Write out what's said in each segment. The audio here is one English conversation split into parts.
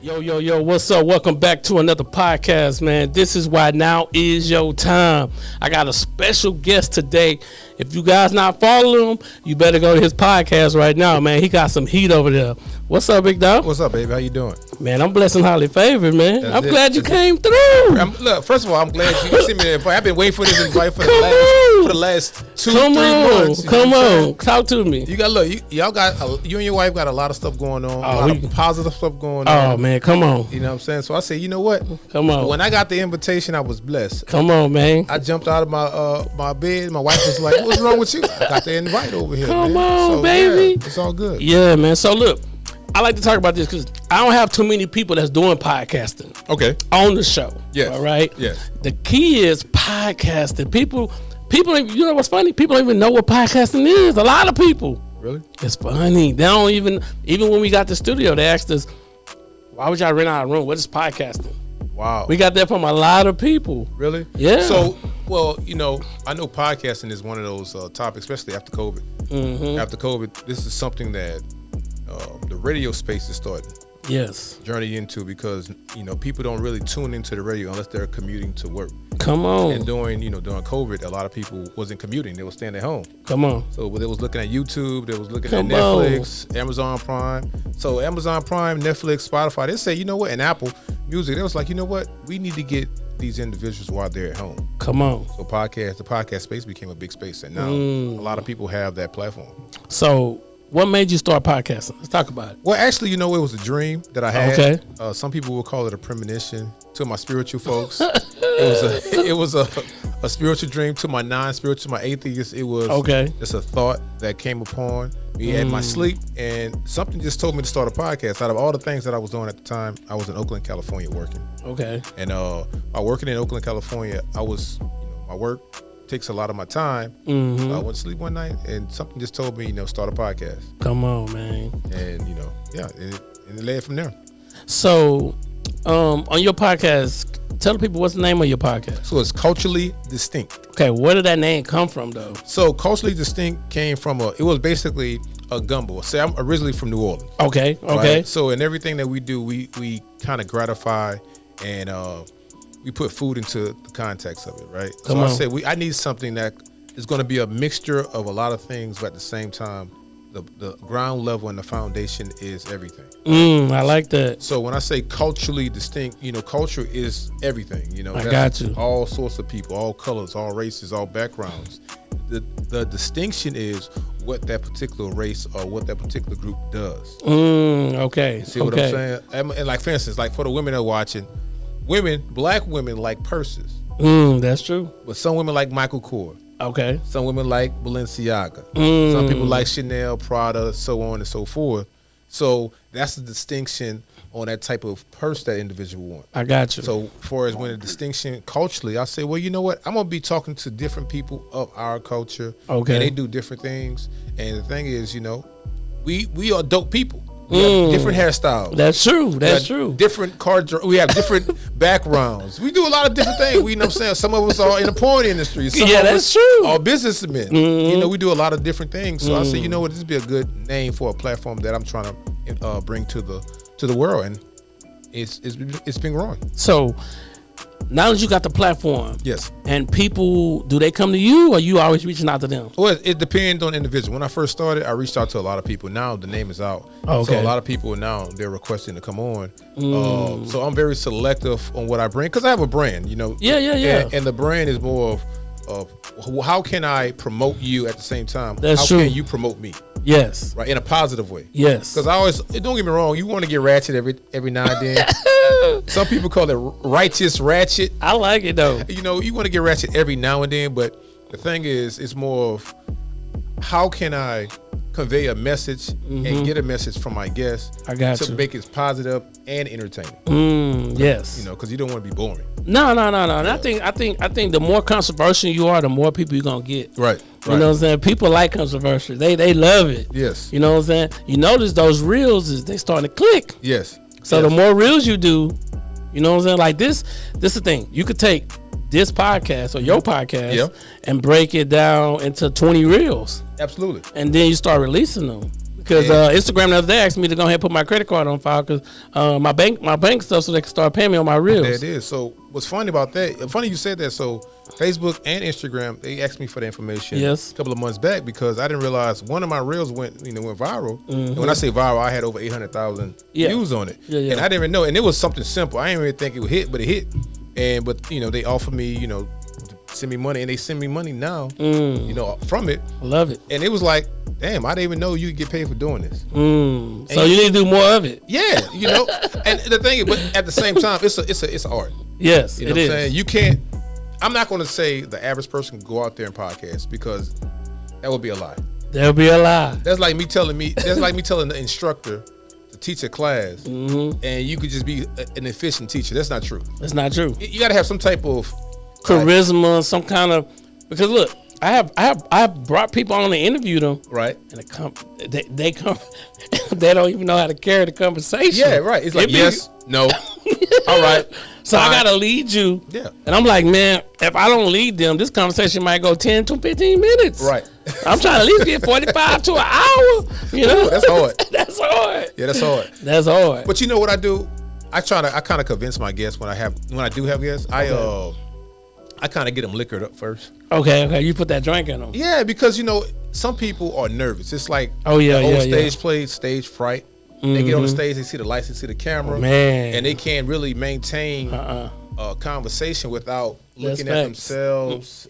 Yo, what's up? Welcome back to another podcast, man. This is Why Now Is Your Time. I got a special guest today. If you guys not following him, you better go to his podcast right now, man. He got some heat over there. What's up, big dog? What's up, baby? How you doing? Man, I'm blessed and highly favored, man. That's I'm it. glad you came through. Look, first of all, I'm glad you see me there. I've been waiting for this invite for the last 2-3 months. Come on. Talk to me. You got you and your wife got a lot of stuff going on. A lot of positive stuff going on. Oh, man, come on. You know what I'm saying? So I say, you know what? Come on. When I got the invitation, I was blessed. Come on, man. I jumped out of my bed. My wife was like, "What's wrong with you?" I got the invite over here. Come man. on, so, baby. Yeah, it's all good. Yeah, man. So look, I like to talk about this because I don't have too many people that's doing podcasting. Okay. On the show. Yes. All right. Yes. The key is podcasting. People, you know what's funny? People don't even know what podcasting is. A lot of people. Really? It's funny. They don't even when we got the studio, they asked us, why would y'all rent out a room? What is podcasting? Wow. We got that from a lot of people. Really? Yeah. So, well, I know podcasting is one of those topics, especially after COVID. Mm-hmm. After COVID, this is something that the radio space is starting. Yes. Journey into because, people don't really tune into the radio unless they're commuting to work. Come on. And during COVID, a lot of people wasn't commuting. They were staying at home. Come on. So they was looking at YouTube. They was looking at Netflix, Amazon Prime. So Amazon Prime, Netflix, Spotify, they say, you know what? And Apple Music, they was like, you know what? We need to get these individuals while they're at home. Come on. So the podcast space became a big space. And now a lot of people have that platform. So what made you start podcasting? Let's talk about it. Well, actually, it was a dream that I had. Okay. Some people will call it a premonition. To my spiritual folks, it was a spiritual dream. To my non-spiritual, my atheists, it was just a thought that came upon me at my sleep, and something just told me to start a podcast. Out of all the things that I was doing at the time, I was in Oakland, California, working. Okay. And by working in Oakland, California, I was, my work takes a lot of my time. Mm-hmm. So I went to sleep one night, and something just told me, start a podcast. Come on, man. And and it led from there. So, on your podcast, tell the people what's the name of your podcast. So it's Culturally Distinct. Okay, where did that name come from, though? So Culturally Distinct came from it was basically a gumbo. Say I'm originally from New Orleans. Okay. Right? So in everything that we do, we kind of gratify and we put food into the context of it, right? I said I need something that is going to be a mixture of a lot of things, but at the same time, the ground level and the foundation is everything. I like that. So when I say culturally distinct, culture is everything. I got you. All sorts of people, all colors, all races, all backgrounds. The distinction is what that particular race or what that particular group does. Okay. You see what I'm saying? And like for instance, like for the women that are watching, black women like purses. That's true. But some women like Michael Kors. Okay. Some women like Balenciaga. Some people like Chanel, Prada, so on and so forth. So that's the distinction on that type of purse that individual wants. I got you. So far as when the distinction culturally, I say, well, you know what? I'm going to be talking to different people of our culture. Okay. And they do different things. And the thing is, we are dope people. We have different hairstyles. That's true. That's true. Different we have different backgrounds. We do a lot of different things. You know what I'm saying? Some of us are in the porn industry. Some of that's true. Are businessmen. We do a lot of different things. So I say, you know what? This would be a good name for a platform that I'm trying to bring to the world, and it's been growing. So now that you got the platform, yes, and people, do they come to you, or you always reaching out to them? Well, it depends on the individual. When I first started, I reached out to a lot of people. Now the name is out, so a lot of people now they're requesting to come on. So I'm very selective on what I bring because I have a brand, Yeah. And the brand is more of how can I promote you at the same time? How can you promote me? Yes. Right, in a positive way. Yes. Because don't get me wrong, you want to get ratchet every now and then. Some people call it righteous ratchet. I like it though. You want to get ratchet every now and then, but the thing is, it's more of how can I convey a message and get a message from my guests to make it positive and entertaining. Yes. Because you don't want to be boring. No. And I think the more controversial you are, the more people you're gonna get. Right. You know what I'm saying? People like controversy. They love it. Yes. You know what I'm saying? You notice those reels they starting to click. Yes. So the more reels you do, you know what I'm saying? Like this is the thing. You could take this podcast or your podcast and break it down into 20 reels. Absolutely. And then you start releasing them. Because Instagram the other day asked me to go ahead and put my credit card on file because my bank stuff so they can start paying me on my reels. There it is. So what's funny about that? Funny you said that. So Facebook and Instagram, they asked me for the information a couple of months back because I didn't realize one of my reels went viral. And when I say viral, I had over 800,000 views on it, and I didn't even know. And it was something simple. I didn't even think it would hit, but it hit. But they offered me, to send me money, and they send me money now, from it. I love it. And it was like, damn, I didn't even know you could get paid for doing this. So you need to do more of it. Yeah, And the thing is, but at the same time, it's an art. Yes, you know it what is. I'm saying? You can't. I'm not going to say the average person can go out there and podcast because that would be a lie. That would be a lie. That's like me telling the instructor to teach a class, and you could just be an efficient teacher. That's not true. That's not true. You got to have some type of charisma, some kind of, because look, I have brought people on to interview them, right? And they come, they don't even know how to carry the conversation. Yeah, right. It's like yes, no, all right. So I gotta lead you. Yeah. And I'm like, man, if I don't lead them, this conversation might go 10 to 15 minutes. Right. I'm trying to at least get 45 to an hour. That's hard. That's hard. Yeah, that's hard. That's hard. But you know what I do? I kind of convince my guests when I do have guests. I kind of get them liquored up first. Okay. You put that drink in them. Yeah, because some people are nervous. It's like stage play, stage fright. They get on the stage, they see the lights, they see the camera, man, and they can't really maintain a conversation without looking at themselves.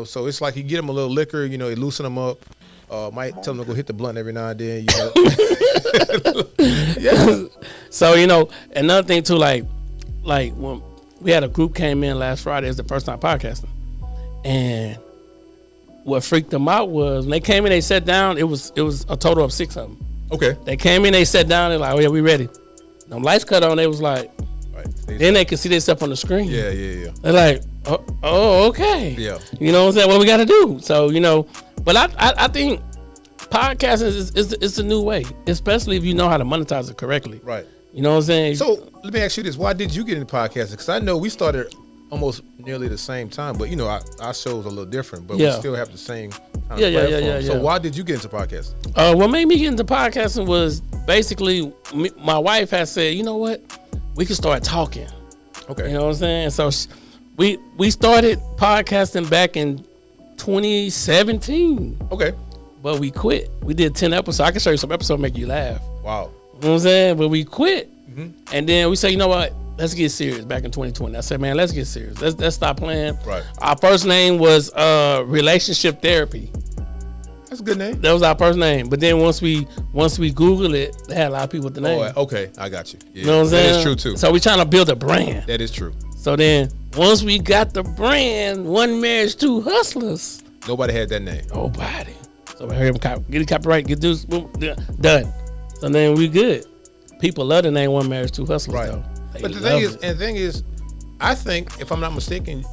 So it's like you get them a little liquor, you loosen them up. Might tell them to go hit the blunt every now and then. Yeah. So another thing too, like when we had a group came in last Friday, it's the first time podcasting, and what freaked them out was when they came in, they sat down. It was a total of 6 of them. Okay. They came in, they sat down, they're like, oh yeah, we ready. Them lights cut on, they was like, right. Then they could see themselves on the screen. Yeah. They're like, oh, okay. Yeah. You know what I'm saying? What we got to do. So, but I think podcasting is a new way, especially if you know how to monetize it correctly. Right. You know what I'm saying? So let me ask you this. Why did you get into podcasting? Because I know we started almost nearly the same time, but our shows are a little different, but we still have the same kind of platform. So why did you get into podcasting? What made me get into podcasting was basically my wife had said, you know what, we can start talking. Okay. You know what I'm saying? So we started podcasting back in 2017. Okay. But we quit. We did 10 episodes. I can show you some episodes make you laugh. Wow. You know what I'm saying? But we quit. And then we said, you know what? Let's get serious back in 2020. I said, man, let's get serious. Let's stop playing. Right. Our first name was Relationship Therapy. That's a good name. That was our first name. But then once we Googled it, they had a lot of people with the name. Oh, okay. I got you. Yeah. You know what I'm saying? That is true too. So we're trying to build a brand. That is true. So then once we got the brand, One Marriage, Two Hustlers. Nobody had that name. Nobody. So we heard him get it copyright, get this, boom, done. So then we good. People love the name One Marriage, Two Hustlers, right. though. But the thing is, I think, if I'm not mistaken,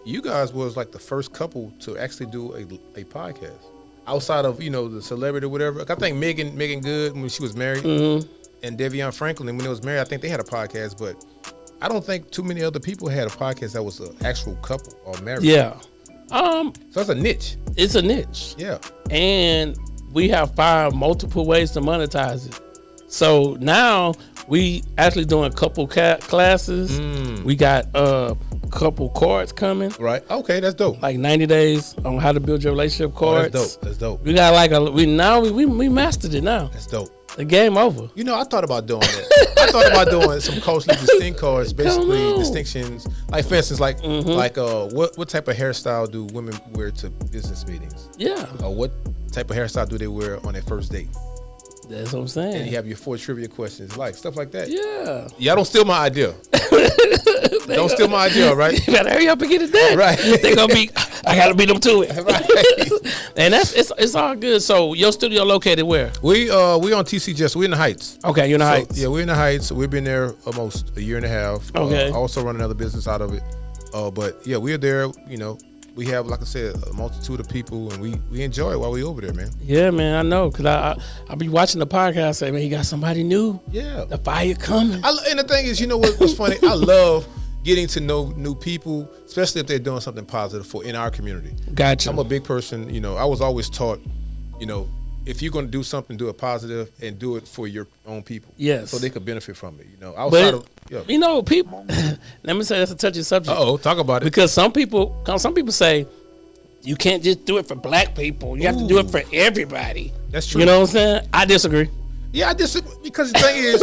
you guys was like the first couple to actually do a podcast. Outside of, the celebrity or whatever. I think Megan Good, when she was married, and Devion Franklin, when they was married, I think they had a podcast, but I don't think too many other people had a podcast that was an actual couple or married. Yeah. So that's a niche. It's a niche. Yeah. And we have found multiple ways to monetize it. So now we actually doing a couple classes. We got a couple cards coming. Right. Okay, that's dope. Like 90 days on how to build your relationship cards. Oh, that's dope. We got we mastered it now. That's dope. The game over. I thought about doing that. I thought about doing some culturally distinct cards, basically distinctions. Like for instance, like what type of hairstyle do women wear to business meetings? Yeah. Or what type of hairstyle do they wear on their first date? That's what I'm saying. And you have your 4 trivia questions, like stuff like that. Yeah. Y'all don't steal my idea. Don't steal my idea, right? You better hurry up and get it done. Right. They're gonna be. I gotta beat them to it. Right. And it's all good. So your studio located where? We on TCJ. So we're in the Heights. Okay, you're in the Heights. Yeah, we're in the Heights. We've been there almost a year and a half. Okay. I also run another business out of it. But yeah, we're there. We have, like I said, a multitude of people, and we enjoy it while we over there, man. Yeah, man, I know, because I be watching the podcast, say, man, you got somebody new. Yeah. The fire coming. And the thing is, what's funny? I love getting to know new people, especially if they're doing something positive in our community. Gotcha. I'm a big person, I was always taught, if you're going to do something, do it positive and do it for your own people. Yes. So they could benefit from it. Outside people. Let me say that's a touchy subject. Talk about it. Because some people say you can't just do it for black people. You have to do it for everybody. That's true. You know what I'm saying? I disagree. Yeah, I disagree because the thing is,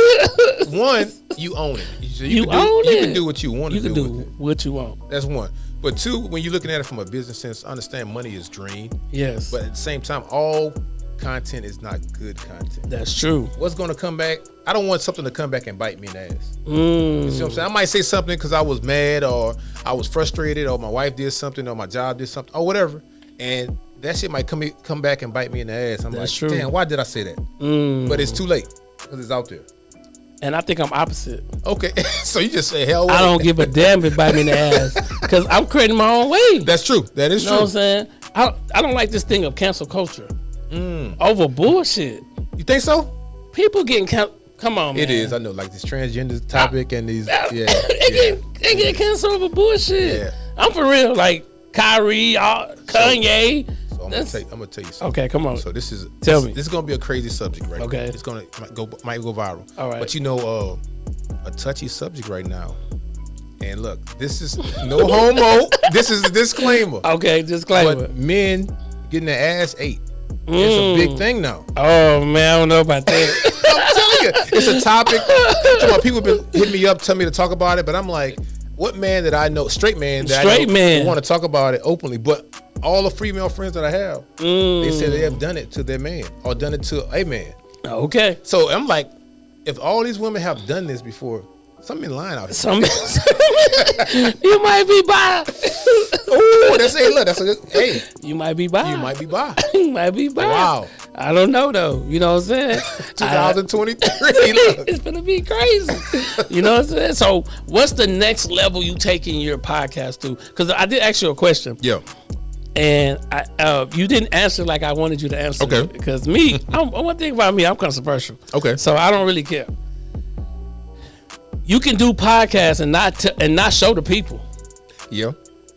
one, you own it. You can do what you want to do. You can do what you want. That's one. But two, when you're looking at it from a business sense, understand money is green. Yes. But at the same time, all content is not good content. That's true. What's going to come back? I don't want something to come back and bite me in the ass. You see what I'm saying? I might say something because I was mad or I was frustrated or my wife did something or my job did something or whatever. And that shit might come back and bite me in the ass. I'm like, damn, why did I say that? But it's too late because it's out there. And I think I'm opposite. Okay, so you just say hell. I don't give a damn if it bite me in the ass because I'm creating my own way. That's true. That is true. You know what I'm saying? I don't like this thing of cancel culture over bullshit. You think so? People getting come on, man. It is. I know, like this transgender topic and these. They get canceled over bullshit. Yeah. I'm for real. Like Kyrie, Kanye. So I'm gonna tell you something. Okay, come on. So this is me. This is gonna be a crazy subject, right? Okay. It's might go viral. All right. But a touchy subject right now. And look, this is no homo. This is a disclaimer. Okay, disclaimer. But men getting their ass ate. It's a big thing now. Oh man, I don't know about that. I'm telling you, it's a topic. People have been hitting me up, telling me to talk about it, but I'm like, what man that I know, straight man that I know, want to talk about it openly? But all the female friends that I have, they say they have done it to their man or done it to a man. Okay. So I'm like, if all these women have done this before, something in line out here. You might be bi. Oh, that's a good, hey. You might be bi. You might be bi. You might be bi. Wow. I don't know though. You know what I'm saying? 2023. It's gonna be crazy. You know what I'm saying? So what's the next level you taking your podcast to? Because I did ask you a question. Yeah. And you didn't answer like I wanted you to answer. Okay. Because one thing about me, I'm controversial. Okay. So I don't really care. You can do podcasts and not show the people. Yeah.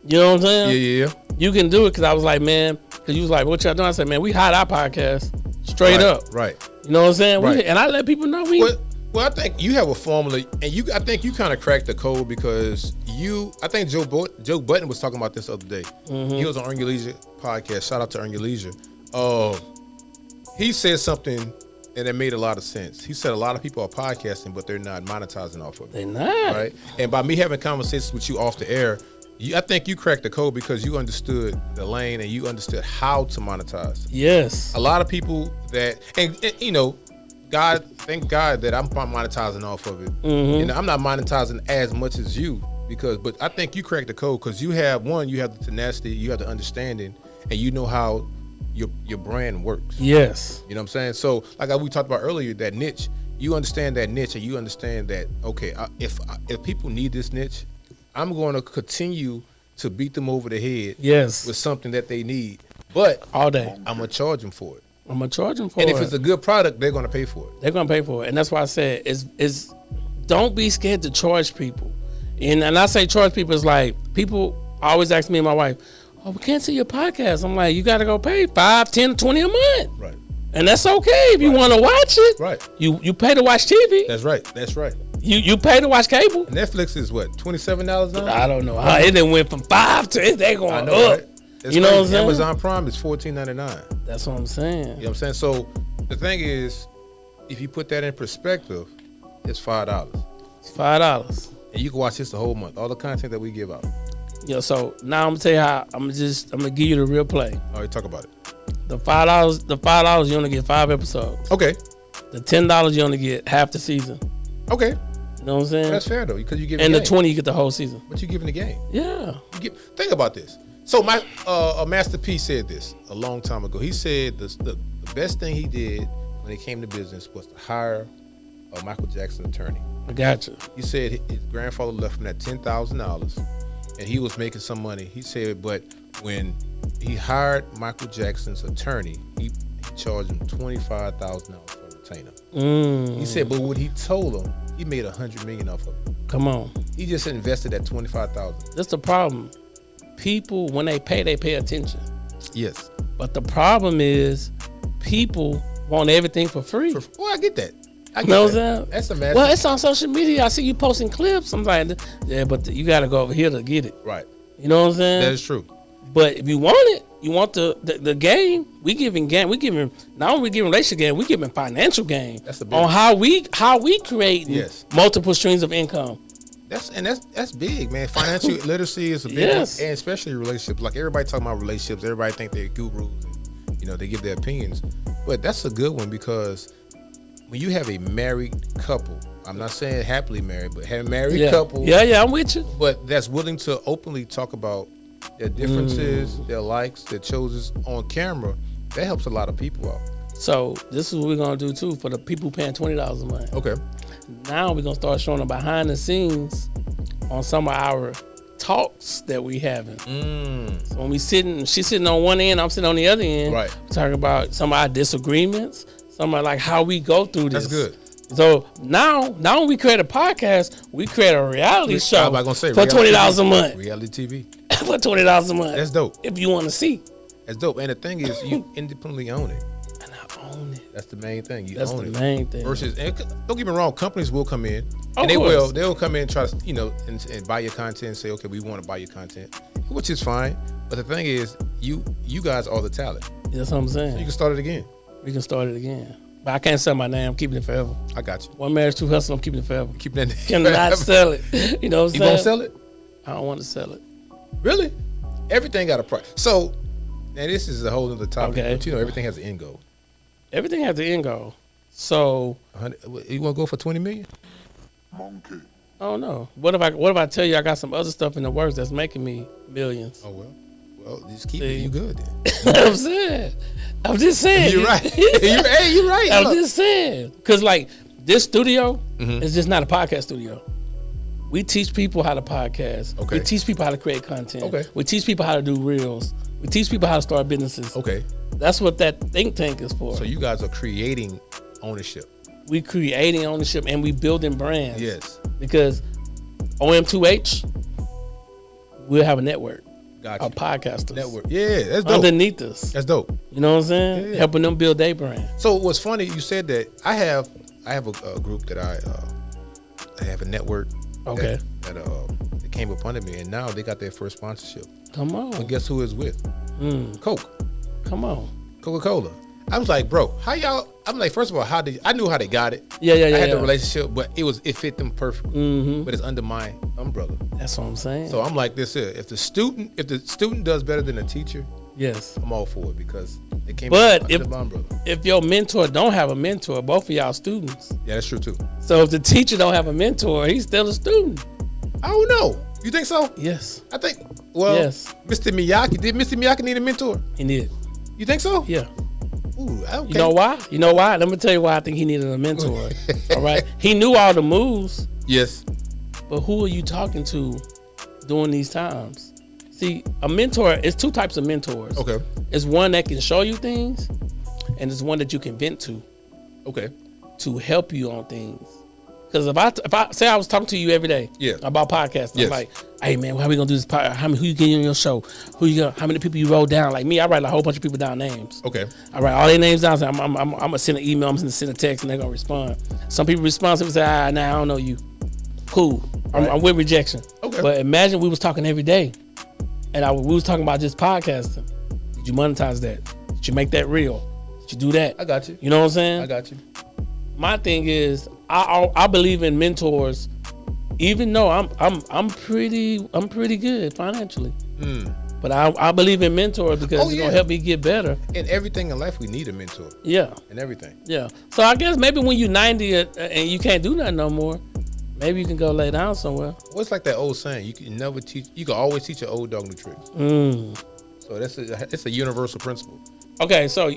You know what I'm saying? Yeah. You can do it because I was like, man, because you was like, what y'all doing? I said, man, we hide our podcast straight up. Right. You know what I'm saying? Right. And I let people know Well, I think you have a formula, and I think you kind of cracked the code because I think Joe Budden was talking about this the other day. Mm-hmm. He was on Earn Your Leisure podcast. Shout out to Earn Your Leisure. He said something, and it made a lot of sense. He said a lot of people are podcasting, but they're not monetizing off of it. They're not. Right? And by me having conversations with you off the air, I think you cracked the code because you understood the lane and you understood how to monetize. Yes. A lot of people that, and you know, thank God that I'm monetizing off of it. Mm-hmm. And I'm not monetizing as much as you but I think you cracked the code because you have the tenacity, you have the understanding, and you know how your brand works. Yes. You know what I'm saying? So like we talked about earlier, that niche, you understand that niche and you understand that, okay, if people need this niche, I'm going to continue to beat them over the head with something that they need. But all day, I'm going to charge them for it. And if it's a good product, they're going to pay for it. They're going to pay for it. And that's why I said, is don't be scared to charge people. And I say charge people, is like, people always ask me and my wife, oh, we can't see your podcast. I'm like, you got to go pay $5, $10, $20 a month. Right. And that's okay if you want to watch it. Right. You pay to watch TV. That's right. You pay to watch cable. Netflix is what, $27 now? I don't know. It done went from 5 to they going up. Right? You know what I'm saying? Amazon Prime is $14.99. That's what I'm saying. You know what I'm saying? So the thing is, if you put that in perspective, it's $5. It's $5. And you can watch this the whole month. All the content that we give out. Yo, so now I'm gonna tell you how I'm gonna give you the real play. All right, talk about it. The $5 you only get 5 episodes. Okay. The $10 you only get half the season. Okay. You know what I'm saying? That's fair though, because you give. And the $20 you get the whole season. But you giving the game. Yeah. Think about this. So a Master P said this a long time ago. He said the best thing he did when he came to business was to hire a Michael Jackson attorney. I got you. He said his grandfather left him that $10,000, and he was making some money. He said, but when he hired Michael Jackson's attorney, he charged him $25,000 for a retainer. He said, but what he told him, he made $100 million off of it. Come on. He just invested that $25,000. That's the problem. People, when they pay attention. Yes. But the problem is people want everything for free. Well, I get that. You know what I'm saying? That's a mess. Well, it's on social media. I see you posting clips. I'm like, yeah, but you got to go over here to get it. Right. You know what I'm saying? That is true. But if you want it, you want the game. We giving game. We giving not only giving relationship game. We giving financial game. That's the big on how we create multiple streams of income. That's big, man. Financial literacy is a big one, and especially relationships. Like everybody talking about relationships. Everybody think they're gurus. And, they give their opinions. But that's a good one because when you have a married couple, I'm not saying happily married, but have a married couple. Yeah, I'm with you. But that's willing to openly talk about their differences, their likes, their choices on camera. That helps a lot of people out. So this is what we're gonna do too for the people paying $20 a month. Okay. Now we're gonna start showing them behind the scenes on some of our talks that we having. So when she's sitting on one end, I'm sitting on the other end. Right. Talking about some of our disagreements, some of like how we go through this. That's good. So now when we create a podcast, we create a reality show I was gonna say, for $20 a month. Reality TV. For $20 a month. That's dope. If you want to see. That's dope. And the thing is, you independently own it. And I own it. That's the main thing. That's the main thing. Versus, and don't get me wrong, companies will come in. And they'll come in and try to, and buy your content and say, okay, we want to buy your content, which is fine. But the thing is, you guys are the talent. That's what I'm saying. So you can start it again. We can start it again. But I can't sell my name. I'm keeping it forever. I got you. One marriage, two hustles. I'm keeping it forever. Keep that name. Cannot sell it. You know what I'm saying? You gonna sell it? I don't want to sell it. Really? Everything got a price. So, and this is a whole other topic. Okay. But everything has an end goal. Everything has an end goal. So, you want to go for 20 million? Monkey. Oh no. What if I tell you I got some other stuff in the works that's making me millions? Oh well, just keep it. You good then? I'm just saying. You're right. You're right. I'm just saying. Because like this studio is just not a podcast studio. We teach people how to podcast. Okay. We teach people how to create content. Okay. We teach people how to do reels. We teach people how to start businesses. Okay. That's what that think tank is for. So you guys are creating ownership. We creating ownership and we building brands. Yes. Because OM2H, we'll have a network. Gotcha. Our podcasters. Network. Yeah, that's dope. Underneath us. That's dope. You know what I'm saying? Yeah. Helping them build their brand. So what's funny, you said that I have a group that I have a network. Okay. That came up under me, and now they got their first sponsorship. Come on. And guess who it's with? Coke. Come on. Coca-Cola. I was like, bro, how y'all? I'm like, first of all, I knew how they got it. Yeah. I had the relationship, but it fit them perfectly. But it's under my umbrella. That's what I'm saying. So I'm like this here. If the student does better than the teacher, yes, I'm all for it because it came under my umbrella. If your mentor don't have a mentor, both of y'all students. Yeah, that's true too. So if the teacher don't have a mentor, he's still a student. I don't know. You think so? Yes. I think. Well, yes. Mr. Miyake, did Mr. Miyake need a mentor? He did. You think so? Yeah. Ooh, okay. You know why? Let me tell you why I think he needed a mentor. All right. He knew all the moves. Yes. But who are you talking to during these times? See, a mentor is two types of mentors. Okay. It's one that can show you things, and it's one that you can vent to. Okay. To help you on things. Because if I say I was talking to you every day about podcasting, I'm like, hey man, how we gonna do this podcast? Who you getting on your show? How many people you wrote down? Like me, I write a whole bunch of people down names. Okay. I write all their names down. So I'm gonna send an email, I'm gonna send a text, and they're gonna respond. Some people respond and say, nah, I don't know you. Cool. Right. I'm with rejection. Okay. But imagine we was talking every day, and we was talking about just podcasting. Did you monetize that? Did you make that real? Did you do that? I got you. You know what I'm saying? I got you. My thing is, I believe in mentors, even though I'm pretty good financially. But I believe in mentors because it's gonna help me get better. In everything in life, we need a mentor. Yeah. In everything. Yeah. So I guess maybe when you're 90 and you can't do nothing no more, maybe you can go lay down somewhere. Well, it's like that old saying: you can always teach an old dog new tricks. So it's a universal principle. Okay, so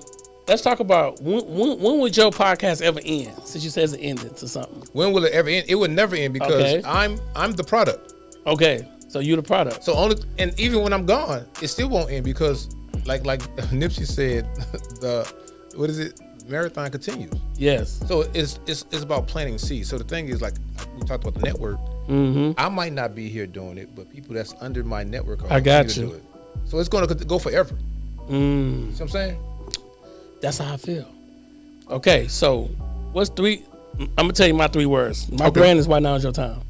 let's talk about when would your podcast ever end? Since you said it's an ending to something. When will it ever end? It would never end because I'm the product. Okay, so you're the product. So and even when I'm gone, it still won't end because like Nipsey said, what is it? Marathon continues. Yes. So it's about planting seeds. So the thing is, like we talked about the network. I might not be here doing it, but people that's under my network are going to do it. So it's going to go forever. See what I'm saying? That's how I feel. Okay, so what's three? I'm gonna tell you my 3 words. My brand is Why Now Is Your Time.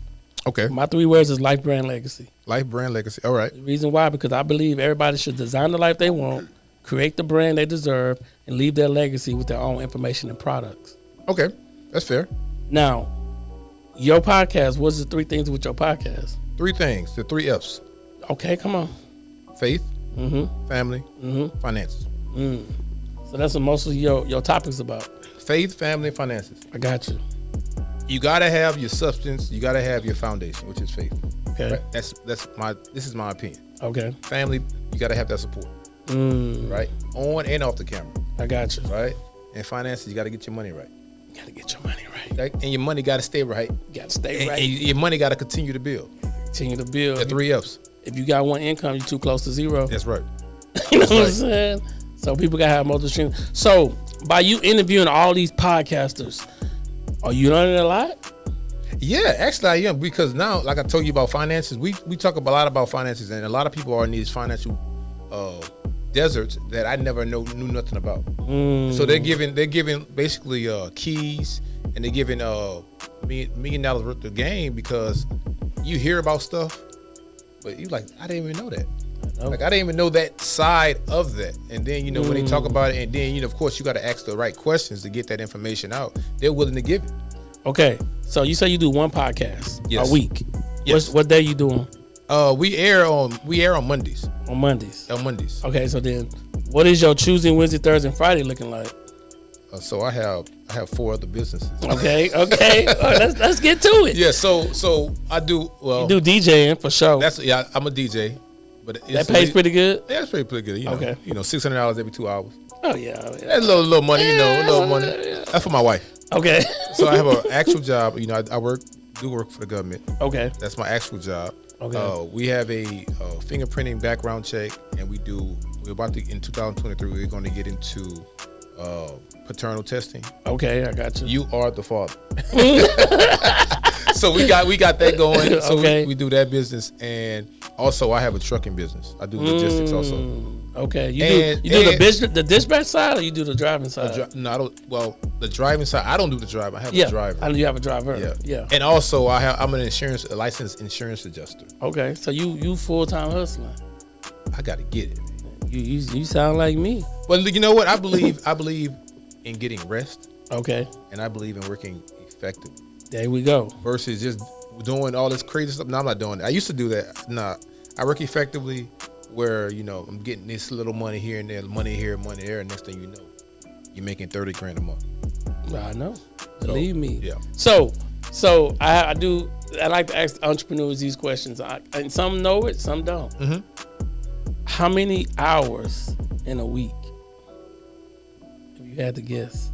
Okay. My 3 words is life, brand, legacy. Life, brand, legacy. All right. The reason why, because I believe everybody should design the life they want, create the brand they deserve, and leave their legacy with their own information and products. Okay, that's fair. Now, your podcast, what's the 3 things with your podcast? 3 things, the 3 F's. Okay, come on. Faith, family, finances. So that's what most of your topics about. Faith, family, finances. I got you. You gotta have your substance. You gotta have your foundation, which is faith. Okay. Right? This is my opinion. Okay. Family, you gotta have that support. Right? On and off the camera. I got you. Right? And finances, you gotta get your money right. You gotta get your money right. Right? And your money gotta stay right. You gotta stay right. And your money gotta continue to build. Continue to build. The 3 F's. If you got one income, you're too close to zero. That's right. You know what I'm saying? So people gotta have multiple streams. So by you interviewing all these podcasters, are you learning a lot? Yeah, actually I am, because now, like I told you about finances, we talk a lot about finances, and a lot of people are in these financial deserts that I never knew nothing about. So they're giving basically keys, and they're giving $1 million worth of game, because you hear about stuff, but you like, I didn't even know that. Like, I didn't even know that side of that. And then, when they talk about it, and then, of course, you got to ask the right questions to get that information out. They're willing to give it. Okay. So you say you do one podcast a week. Yes. What day you doing? We air on Mondays. On Mondays. On Mondays. Okay. So then what is your Tuesday, Wednesday, Thursday, and Friday looking like? So I have 4 other businesses. Okay. Let's get to it. Yeah. So I do, you do DJing for sure. I'm a DJ. But that pays pretty good? Yeah, it's pretty good. Okay. $600 every 2 hours. Oh, yeah. That's a little money, a little money. That's for my wife. Okay. So I have an actual job. I do work for the government. Okay. That's my actual job. Okay. We have a fingerprinting background in 2023, we're going to get into paternal testing. Okay, I got you. You are the father. So we got that going. So we do that business, and also I have a trucking business. I do logistics also. Okay, you do the dispatch side, or you do the driving side? No, I don't. Well, the driving side, I don't do the driving. I have a driver. I know you have a driver. Yeah. And also I'm a licensed insurance adjuster. Okay, so you full-time hustling. I got to get it. You sound like me. Well, you know what? I believe in getting rest. Okay. And I believe in working effectively. There we go. Versus just doing all this crazy stuff. No, I'm not doing that. I used to do that. Nah, I work effectively where, I'm getting this little money here and there, money here, money there, and next thing you know, you're making $30,000 a month. I know. Believe me. Yeah. So I like to ask entrepreneurs these questions. And some know it, some don't. Mm-hmm. How many hours in a week, if you had to guess?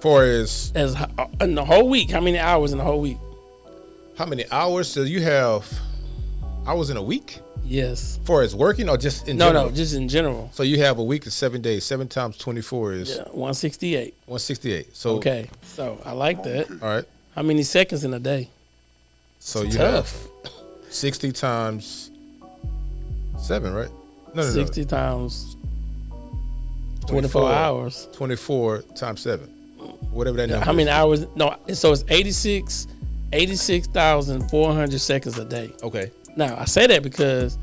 As in the whole week, how many hours in the whole week? How many hours? So you have hours in a week? Yes. For as working, or just in general? No, just in general. So you have a week of 7 days. 7 times 24 is 168. 168. So okay. So I like that. All right. How many seconds in a day? So you have 60 times 7, right? No. 60 times 24 hours. 24 times 7. Whatever that number How many hours? No, so it's 86,400 seconds a day. Okay. Now, I say that because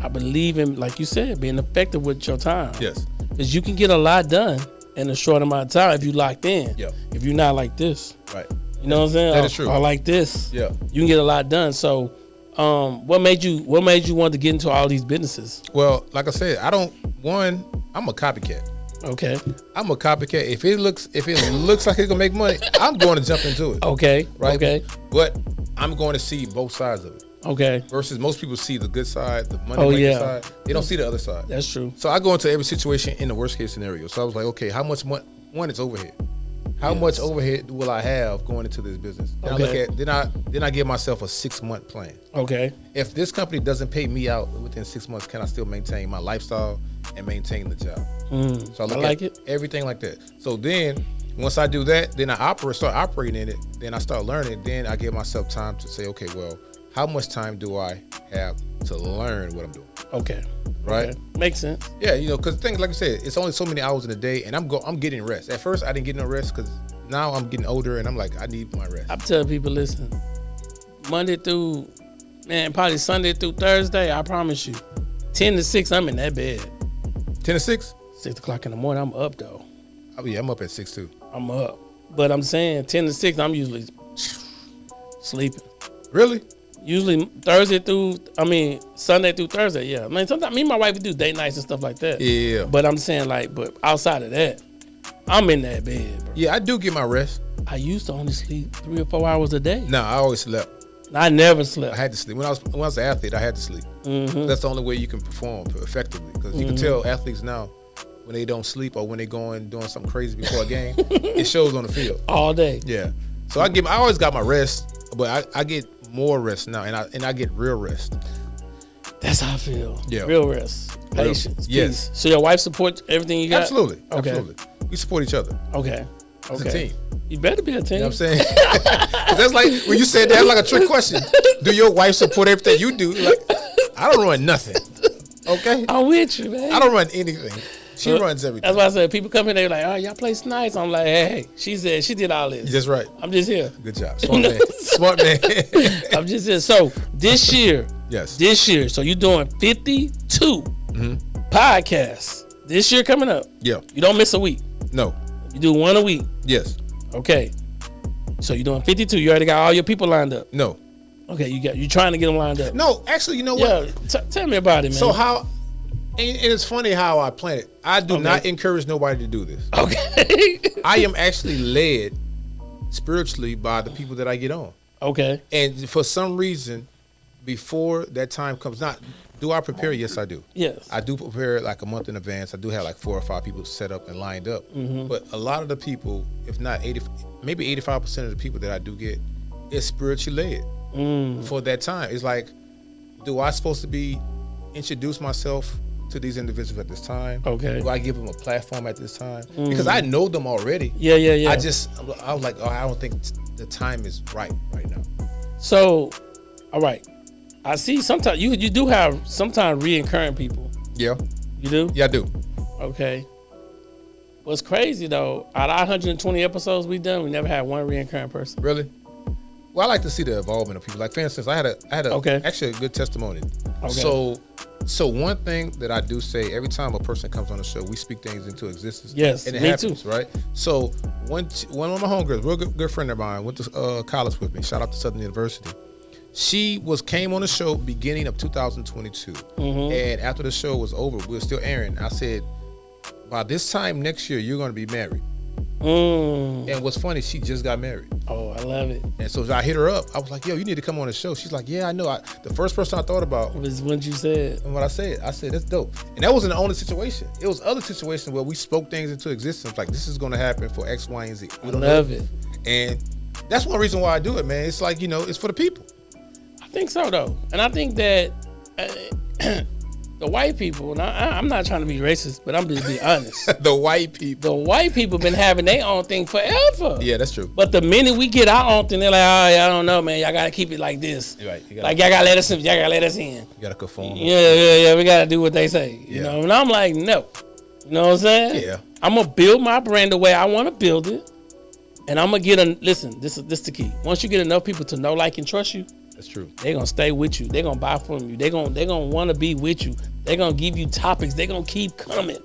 I believe in, like you said, being effective with your time. Yes. Because you can get a lot done in a short amount of time if you locked in. Yeah. If you're not like this. Right. You know what I'm saying? That is true. Or like this. Yeah. You can get a lot done. So, what made you want to get into all these businesses? Well, like I said, I'm a copycat. Okay. I'm a copycat. If it looks like it's gonna make money, I'm going to jump into it. Okay. Right. Okay. But I'm going to see both sides of it. Okay. Versus most people see the good side, the money side. They don't see the other side. That's true. So I go into every situation in the worst case scenario. So I was like, okay, how much money? One, it's overhead. How much overhead will I have going into this business? Then I look at then I give myself a 6-month plan. Okay. If this company doesn't pay me out within 6 months, can I still maintain my lifestyle and maintain the job? So I look at everything like that. So then once I do that, then I start operating in it. Then I start learning. Then I give myself time to say, okay, well, how much time do I have to learn what I'm doing? Okay. right? Okay. Makes sense. Yeah, because things like I said, it's only so many hours in a day, and I'm getting rest. At first, I didn't get no rest because now I'm getting older, and I'm like, I need my rest. I'm telling people, listen, Monday through, probably Sunday through Thursday, I promise you, 10 to 6, I'm in that bed. 10 to 6? 6 o'clock in the morning, I'm up though. Oh yeah, I'm up at 6 too. I'm up, but I'm saying 10 to 6, I'm usually sleeping. Really? Usually Sunday through Thursday, yeah. I mean, sometimes me and my wife, we do date nights and stuff like that. Yeah. But I'm saying but outside of that, I'm in that bed, bro. Yeah, I do get my rest. I used to only sleep 3 or 4 hours a day. No, I always slept. I never slept. I had to sleep. When I was an athlete, I had to sleep. Mm-hmm. That's the only way you can perform effectively. Because you can tell athletes now when they don't sleep or when they doing something crazy before a game, it shows on the field. All day. Yeah. So I always got my rest, but I get more rest now, and I get real rest. That's how I feel. Yeah. Real rest. Patience. Yes. Peace. So your wife supports everything you got? Absolutely. Okay. Absolutely. We support each other. Okay. It's a team. You better be a team. You know what I'm saying? 'Cause that's like, when you said that's like a trick question. Do your wife support everything you do? Like, I don't run nothing. Okay? I'm with you, man. I don't run anything. She runs everything. That's why I said people come in, they're like, oh, y'all play snipes. I'm like, hey, she said she did all this. That's right. I'm just here. Good job. Smart man. Smart man. I'm just here. So this year, so you're doing 52 podcasts. This year coming up. Yeah. You don't miss a week. No. You do one a week. Yes. Okay. So you're doing 52. You already got all your people lined up. No. Okay, you trying to get them lined up. No, actually, you know what? Yeah, tell me about it, man. So and it's funny how I plan it. I do not encourage nobody to do this. Okay. I am actually led spiritually by the people that I get on. Okay. And for some reason, before that time comes, do I prepare? Yes, I do. Yes. I do prepare like a month in advance. I do have like 4 or 5 people set up and lined up. Mm-hmm. But a lot of the people, if not 80, maybe 85% of the people that I do get is spiritually led for that time. It's like, do I supposed to be introduce myself to these individuals at this time? Okay. Do I give them a platform at this time? Because I know them already. Yeah. I was like, I don't think the time is right now. So, all right. I see sometimes you do have sometimes reoccurring people. Yeah. You do? Yeah, I do. Okay. What's crazy though, out of 120 episodes we done, we never had one reoccurring person. Really? Well, I like to see the involvement of people. Like, for instance, I had actually a good testimony. Okay. So one thing that I do say every time a person comes on the show, we speak things into existence. Yes, and it me happens, too. Right? So one of my homegirls, real good friend of mine, went to college with me. Shout out to Southern University. She came on the show beginning of 2022, and after the show was over, we were still airing. I said, by this time next year, you're going to be married. And what's funny, she just got married. Oh, I love it. And so I hit her up. I was like, yo, you need to come on the show. She's like, yeah, I know. The first person I thought about was what you said. And what I said, that's dope. And that wasn't the only situation. It was other situations where we spoke things into existence. Like, this is going to happen for X, Y, and Z. I love it. And that's one reason why I do it, man. It's like, it's for the people. I think so, though. And I think that the white people, and I'm not trying to be racist, but I'm just being honest. The white people been having their own thing forever. Yeah, that's true. But the minute we get our own thing, they're like, oh, I don't know, man. Y'all got to keep it like this. Right. Y'all got to let us in. Y'all got to let us in. You got to conform. Yeah. We got to do what they say. You know? And I'm like, no. You know what I'm saying? Yeah. I'm going to build my brand the way I want to build it. And I'm going to get listen, this is the key. Once you get enough people to know, like, and trust you, that's true. They're going to stay with you. They're going to buy from you. They're going to want to be with you. They're going to give you topics. They're going to keep coming.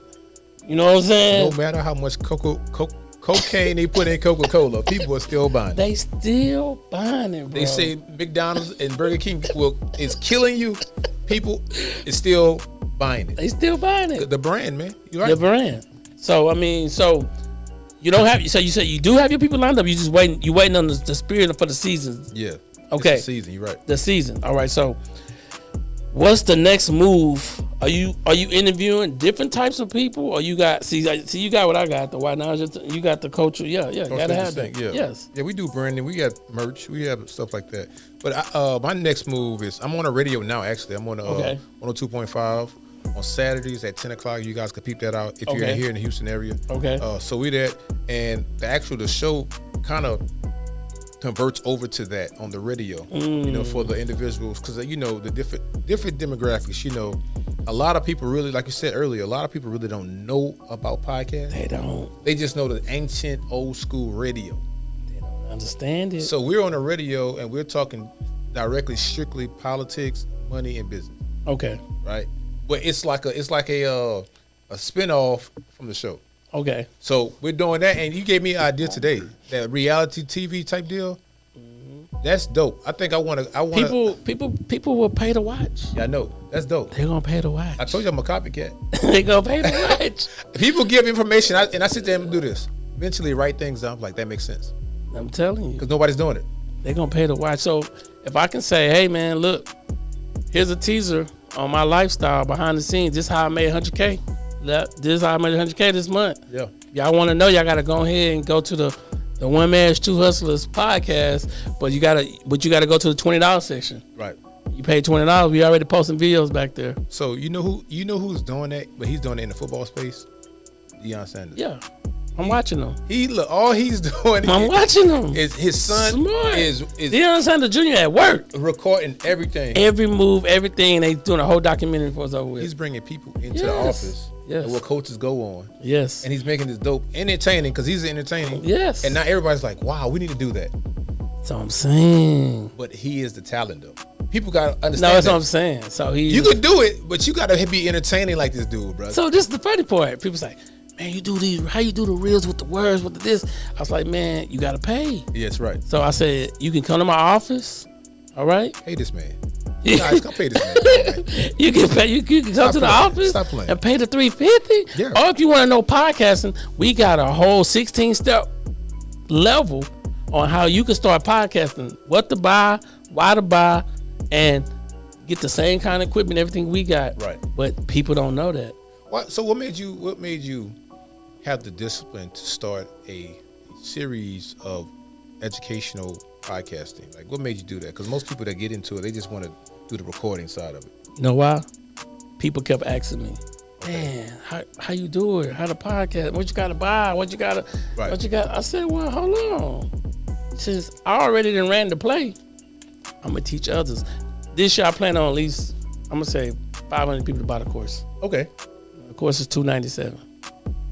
You know what I'm saying? No matter how much cocaine they put in Coca-Cola, people are still buying it. They still buying it, bro. They say McDonald's and Burger King is killing you. People is still buying it. They still buying it. The brand, man. You're right. The brand. So, I mean, you don't have, so you say you do have your people lined up. You just waiting. You waiting on the spirit for the season. Yeah. Okay. It's the season. You're right. The season. All right. So, what's the next move? Are you interviewing different types of people, or you got you got what I got? The Why Now you got the culture. Yeah. Gotta have that. Yeah. Yes. Yeah, we do branding. We got merch. We have stuff like that. But my next move is I'm on a radio now. Actually, I'm on 102.5 on Saturdays at 10 o'clock. You guys can peep that out if you're here in the Houston area. Okay. So we that, and the show kind of converts over to that on the radio, for the individuals, because the different demographics. a lot of people really, like you said earlier, a lot of people really don't know about podcasts. They don't. They just know the ancient old school radio. They don't understand it. So we're on the radio and we're talking directly, strictly politics, money, and business. Okay. Right? But it's like a spinoff from the show. Okay. So we're doing that, and you gave me an idea today, that reality TV type deal. That's dope. I think I want to. People will pay to watch. Yeah, I know. That's dope. They're gonna pay to watch. I told you I'm a copycat. They gonna pay to watch. People give information, and I sit there and do this. Eventually, write things down. Like that makes sense. I'm telling you, because nobody's doing it. They're gonna pay to watch. So if I can say, hey man, look, here's a teaser on my lifestyle behind the scenes. This is how I made 100K. This is how I made 100K this month. Yeah. Y'all want to know? Y'all got to go ahead and go to the One Man's Two Hustlers podcast, but you gotta go to the $20 section. Right. You pay $20. We already posting videos back there. So you know who's doing that, but he's doing it in the football space. Deion Sanders. Yeah. I'm watching him. All he's doing. I'm watching him. Is his son Smart. is Deion Sanders Jr. at work, recording everything, every move, everything. They doing a whole documentary for us over with. He's bringing people into the office. Yes. And what coaches go on. Yes. And he's making this dope, entertaining, because he's entertaining. Yes. And now everybody's like, wow, we need to do that. That's what I'm saying. But he is the talent, though. People got to understand. No, that's what I'm saying. So you could do it, but you got to be entertaining like this dude, bro. So this is the funny part. People say, man, you do these, how you do the reels with the words, with the this? I was like, man, you got to pay. Yes, right. So I said, you can come to my office, all right? Pay this man. Guys, come pay this man. You can pay. You can come to the office and pay the $350. Yeah. Or if you want to know podcasting, we got a whole 16-step level on how you can start podcasting. What to buy, why to buy, and get the same kind of equipment, everything we got. Right. But people don't know that. So what made you have the discipline to start a series of educational podcasting? Like, what made you do that? Because most people that get into it, they just want to do the recording side of it. You know why? People kept asking me, man, how you do it? How to podcast? What you got to buy? What you got to? Right. What you got? I said, well, hold on. Since I already done ran the play, I'm gonna teach others. This year I plan on at least, I'm gonna say 500 people to buy the course. Okay. The course is $297.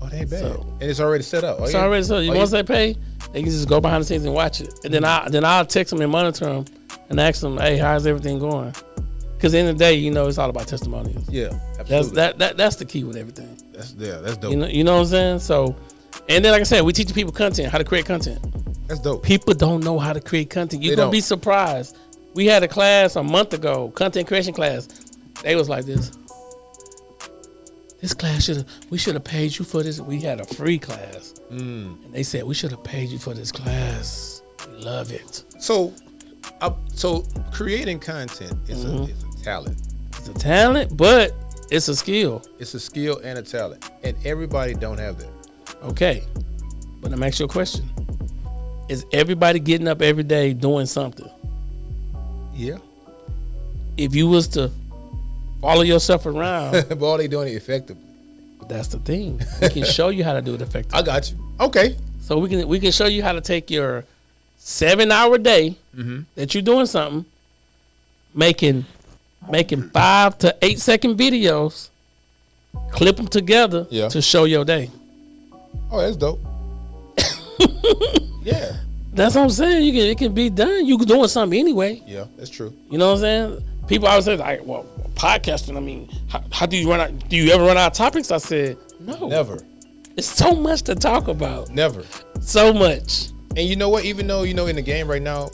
Oh, that ain't bad. So, and it's already set up. It's already set up. Once they pay, they can just go behind the scenes and watch it. And then I'll text them and monitor them and ask them, hey, how's everything going? Because at the end of the day, it's all about testimonials. Yeah, absolutely. That's the key with everything. That's dope. You know what I'm saying? So, and then like I said, we teach people content, how to create content. That's dope. People don't know how to create content. You're going to be surprised. We had a class a month ago, content creation class. They was like this. This class we should have paid you for this. We had a free class. And they said, we should have paid you for this class. We love it. So creating content is a talent. It's a talent, but it's a skill. It's a skill and a talent. And everybody don't have that. Okay. But I'm asking you a question. Is everybody getting up every day doing something? Yeah. If you was to follow yourself around. But all they doing it effectively. That's the thing. We can show you how to do it effectively. I got you. Okay. So we can show you how to take your 7-hour day that you're doing something, making 5 to 8 second videos, clip them together to show your day. Oh, that's dope. Yeah. That's what I'm saying. It can be done. You doing something anyway. Yeah, that's true. You know what I'm saying? People always say, like, well, podcasting, I mean, how do you run out? Do you ever run out of topics? I said, no. Never. It's so much to talk about. Never. So much. And you know what? Even though, in the game right now,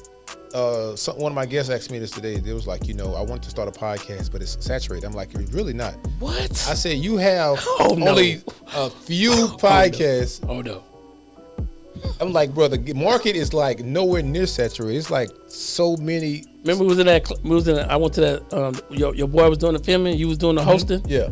one of my guests asked me this today. It was like, I want to start a podcast, but it's saturated. I'm like, you're really not. What? I said, you have only a few podcasts. Oh, no. I'm like, bro, the market is like nowhere near saturated. It's like so many. Remember, I went to that. Your boy was doing the filming. You was doing the hosting. Yeah.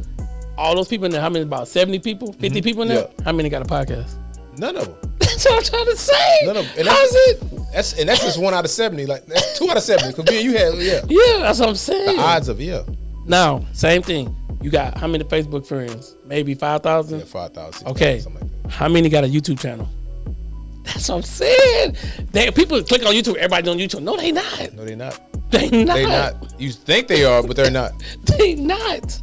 All those people in there. How many? About 70 people, 50 people in there. Yeah. How many got a podcast? None of them. That's what I'm trying to say. None of them. And how's it? That's just 1 out of 70. Like that's 2 out of 70. Because me and you had Yeah, that's what I'm saying. The odds of Now, same thing. You got how many Facebook friends? Maybe 5,000. Yeah, 5,000. Okay. Something like that. How many got a YouTube channel? That's what I'm saying. People click on YouTube. Everybody doing YouTube. No, they not. No, they not. They not. They not. You think they are, but they're not. They not.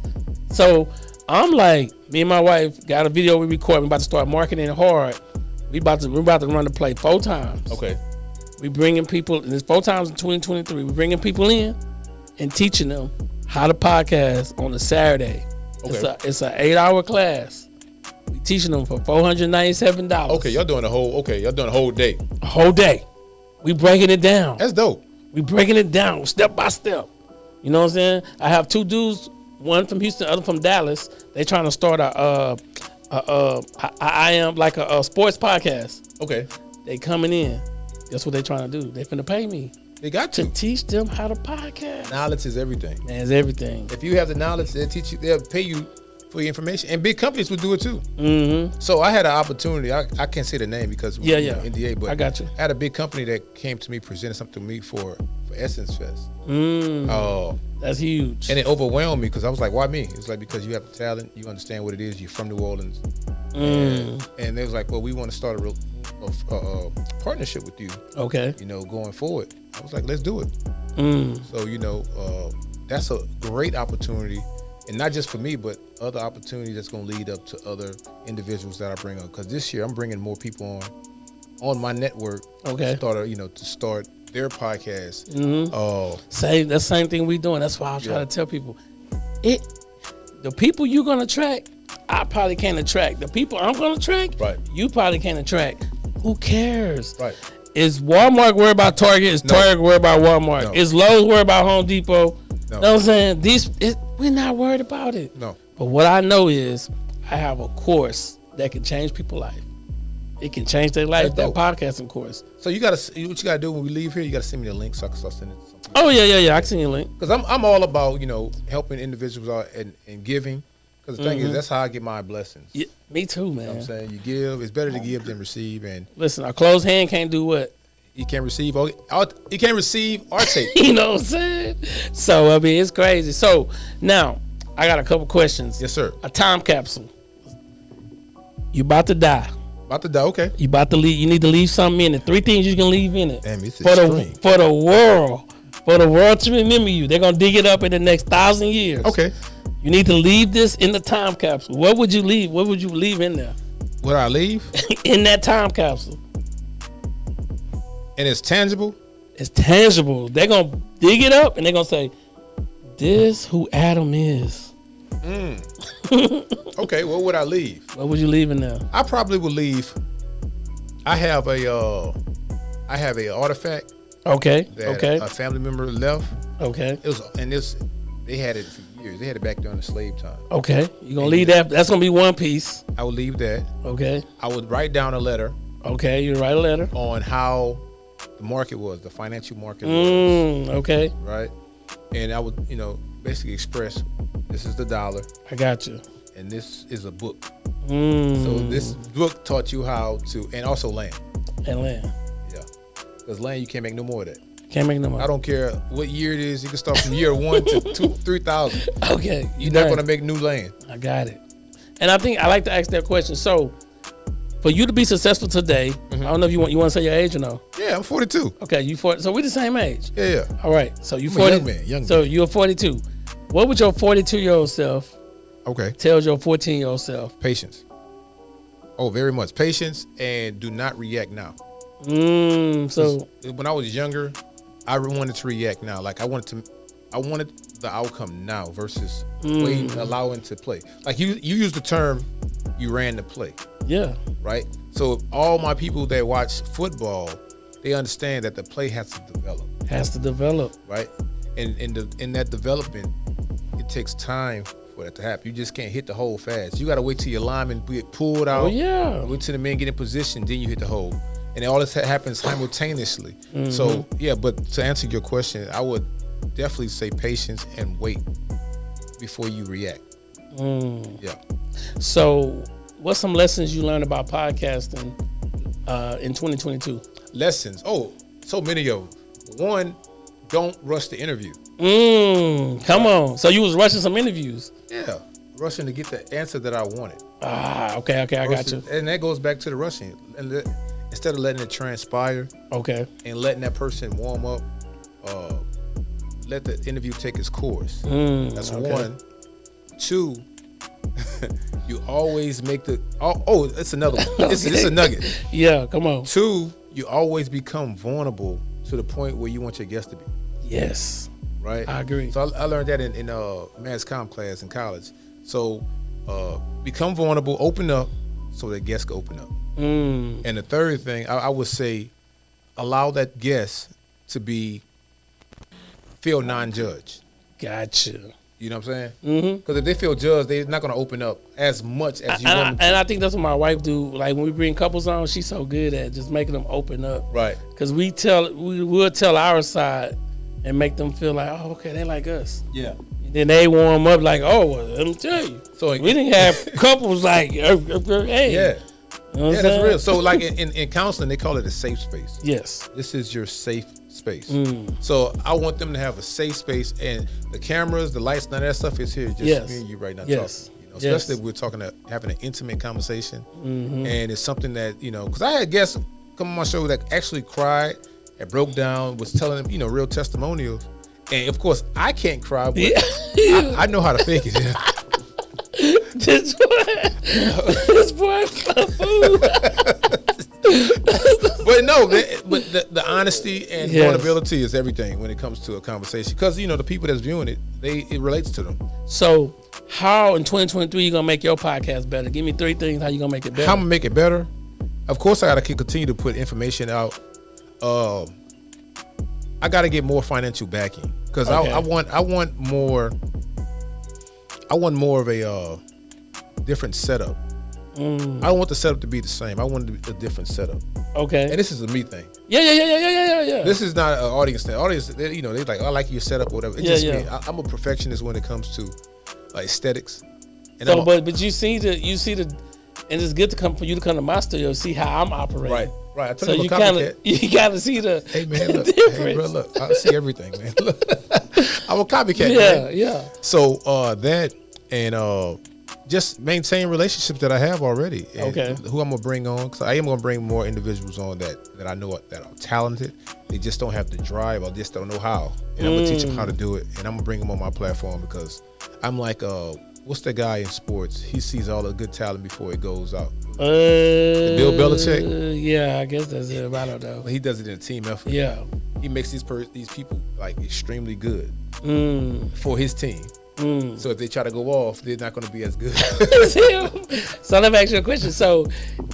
So I'm like, me and my wife got a video we record. We about to start marketing hard. We're about to run the play 4 times. Okay. We bringing people, and it's 4 times in 2023. We bringing people in and teaching them how to podcast on a Saturday. Okay. It's an 8-hour class. We teaching them for $497. Okay, y'all doing a whole day. A whole day. We breaking it down. That's dope. We breaking it down step by step. You know what I'm saying? I have 2 dudes, one from Houston, other from Dallas. They trying to start I am like a sports podcast. Okay. They coming in. That's what they trying to do. They finna pay me. They got to teach them how to podcast. Knowledge is everything. Man, it's everything. If you have the knowledge, they'll teach you. They'll pay you for your information, and big companies would do it too. Mm-hmm. So I had an opportunity. I can't say the name because NDA, but I got you. I had a big company that came to me, presented something to me for Essence Fest. That's huge. And it overwhelmed me because I was like, why me? It was like, because you have the talent, you understand what it is, you're from New Orleans. And they was like, well, we want to start a partnership with you. Okay. Going forward. I was like, let's do it. So, that's a great opportunity. And not just for me, but other opportunities that's going to lead up to other individuals that I bring on. Because this year I'm bringing more people on my network. Okay. To start their podcast. Mm-hmm. That's the same thing we doing. That's why I try to tell people. The people you're going to attract, I probably can't attract. The people I'm going to attract, right, you probably can't attract. Who cares? Right. Is Walmart worried about Target? Is Target worried about Walmart? No. Is Lowe's worried about Home Depot? No. You know what I'm saying? We're not worried about it. No. But what I know is I have a course that can change people's life. It can change their life, that podcasting course. So what you gotta do when we leave here, you gotta send me the link so I can start sending it to something. Oh, yeah. I can send you a link. Because I'm all about, helping individuals out and giving. Because the thing is, that's how I get my blessings. Yeah, me too, man. You know what I'm saying? You give. It's better to give than receive. And listen, a closed hand can't do what? You can't receive or take. You know what I'm saying? So, I mean, it's crazy. So, now, I got a couple questions. Yes, sir. A time capsule. You about to die. Okay. You about to leave. You need to leave something in it. 3 things you can leave in it. Damn, it's for the world to remember you. They're gonna dig it up in the next 1,000 years. Okay. You need to leave this in the time capsule. What would you leave? What would you leave in there? Would I leave? In that time capsule. And it's tangible? It's tangible. They're gonna dig it up and they're gonna say, "This who Adam is." Okay, what would I leave? What would you leave in there? I probably would leave. I have a artifact. Okay. That a family member left. Okay. They had it for years. They had it back during the slave time. Okay. You're gonna leave that. That's gonna be one piece. I would leave that. Okay. I would write down a letter. Okay, you write a letter on how the market was, the financial market was. Okay. Right. And I would, basically express, this is the dollar. I got you. And this is a book. So this book taught you how to, and also land. And land. Yeah. Because land, you can't make no more of that. Can't make no more. I don't care what year it is. You can start from year 1 to 3,000. Okay. You're not going to make new land. I got it. And I think I like to ask that question. So, for you to be successful today, I don't know if you want to say your age or no. Yeah, I'm 42. Okay, you 40. So we're the same age. Yeah. All right. So you 40. Young man. So you're 42. What would your 42-year-old self tell your 14-year-old self? Patience. Oh, very much patience, and do not react now. So when I was younger, I wanted to react now. Like I wanted the outcome now versus waiting, allowing to play. Like you used the term, you ran the play. Yeah. Right. So all my people that watch football, they understand that the play has to develop. Right. And in that development, it takes time for that to happen. You just can't hit the hole fast. You got to wait till your lineman get pulled out. Oh yeah. Wait till the man get in position, then you hit the hole. And all this happens simultaneously. So yeah, but to answer your question, I would definitely say patience and wait before you react. Yeah. So what's some lessons you learned about podcasting in 2022? Lessons. Oh, so many of them. One, don't rush the interview. Come on. So you was rushing some interviews? Yeah. Rushing to get the answer that I wanted. Okay. I got you. And that goes back to the rushing. And instead of letting it transpire. Okay. And letting that person warm up, let the interview take its course. That's one. 2, you always make the it's another one. It's a nugget. Yeah, come on. 2, you always become vulnerable to the point where you want your guest to be. Yes. Right? I agree. So I learned that in mass comm class in college. So become vulnerable, open up so that guests can open up. And the third thing, I would say, allow that guest to feel non-judged. Gotcha. You know what I'm saying? Mm-hmm. Because if they feel judged, they're not going to open up as much as you want them to. And I think that's what my wife do. Like when we bring couples on, she's so good at just making them open up. Right. Because we'll tell our side and make them feel like, oh, okay, they like us. Yeah. And then they warm up like, oh, well, let me tell you. So we didn't have couples like, hey. Yeah. You know that's real. So like in counseling, they call it a safe space. Yes. This is your safe space. So I want them to have a safe space, and the cameras, the lights, none of that stuff is here. Just me and you right now talking. Especially if we're having an intimate conversation. And it's something that, because I had guests come on my show that actually cried and broke down, was telling them, real testimonials. And of course, I can't cry, but I know how to fake it. Yeah. This boy food. But no, but the honesty and vulnerability is everything when it comes to a conversation. Because the people that's viewing it, it relates to them. So, how in 2023 you gonna make your podcast better? Give me 3 things how you gonna make it better. How I'm gonna make it better? Of course, I gotta continue to put information out. I gotta get more financial backing because I want more. I want more of a different setup. I don't want the setup to be the same. I want a different setup. Okay. And this is a me thing. Yeah. This is not an audience thing. Audience, they like, I like your setup or whatever. It's just me. I'm a perfectionist when it comes to aesthetics. And so, but you see the, and it's good for you to come to my studio, see how I'm operating. Right. I told so you you kind of see the hey man, look, difference. Hey bro, look, I see everything, man. Look. I'm a copycat. Man. Yeah. So that and just maintain relationships that I have already. And who I'm gonna bring on? Because I am gonna bring more individuals on that I know that are talented. They just don't have the drive, or just don't know how. And I'm gonna teach them how to do it. And I'm gonna bring them on my platform because I'm like, what's the guy in sports? He sees all the good talent before it goes out. Bill Belichick. Yeah, I guess that's it. I don't know. He does it in a team effort. Yeah. He makes these people like extremely good for his team. So if they try to go off, they're not going to be as good. So let me ask you a question. So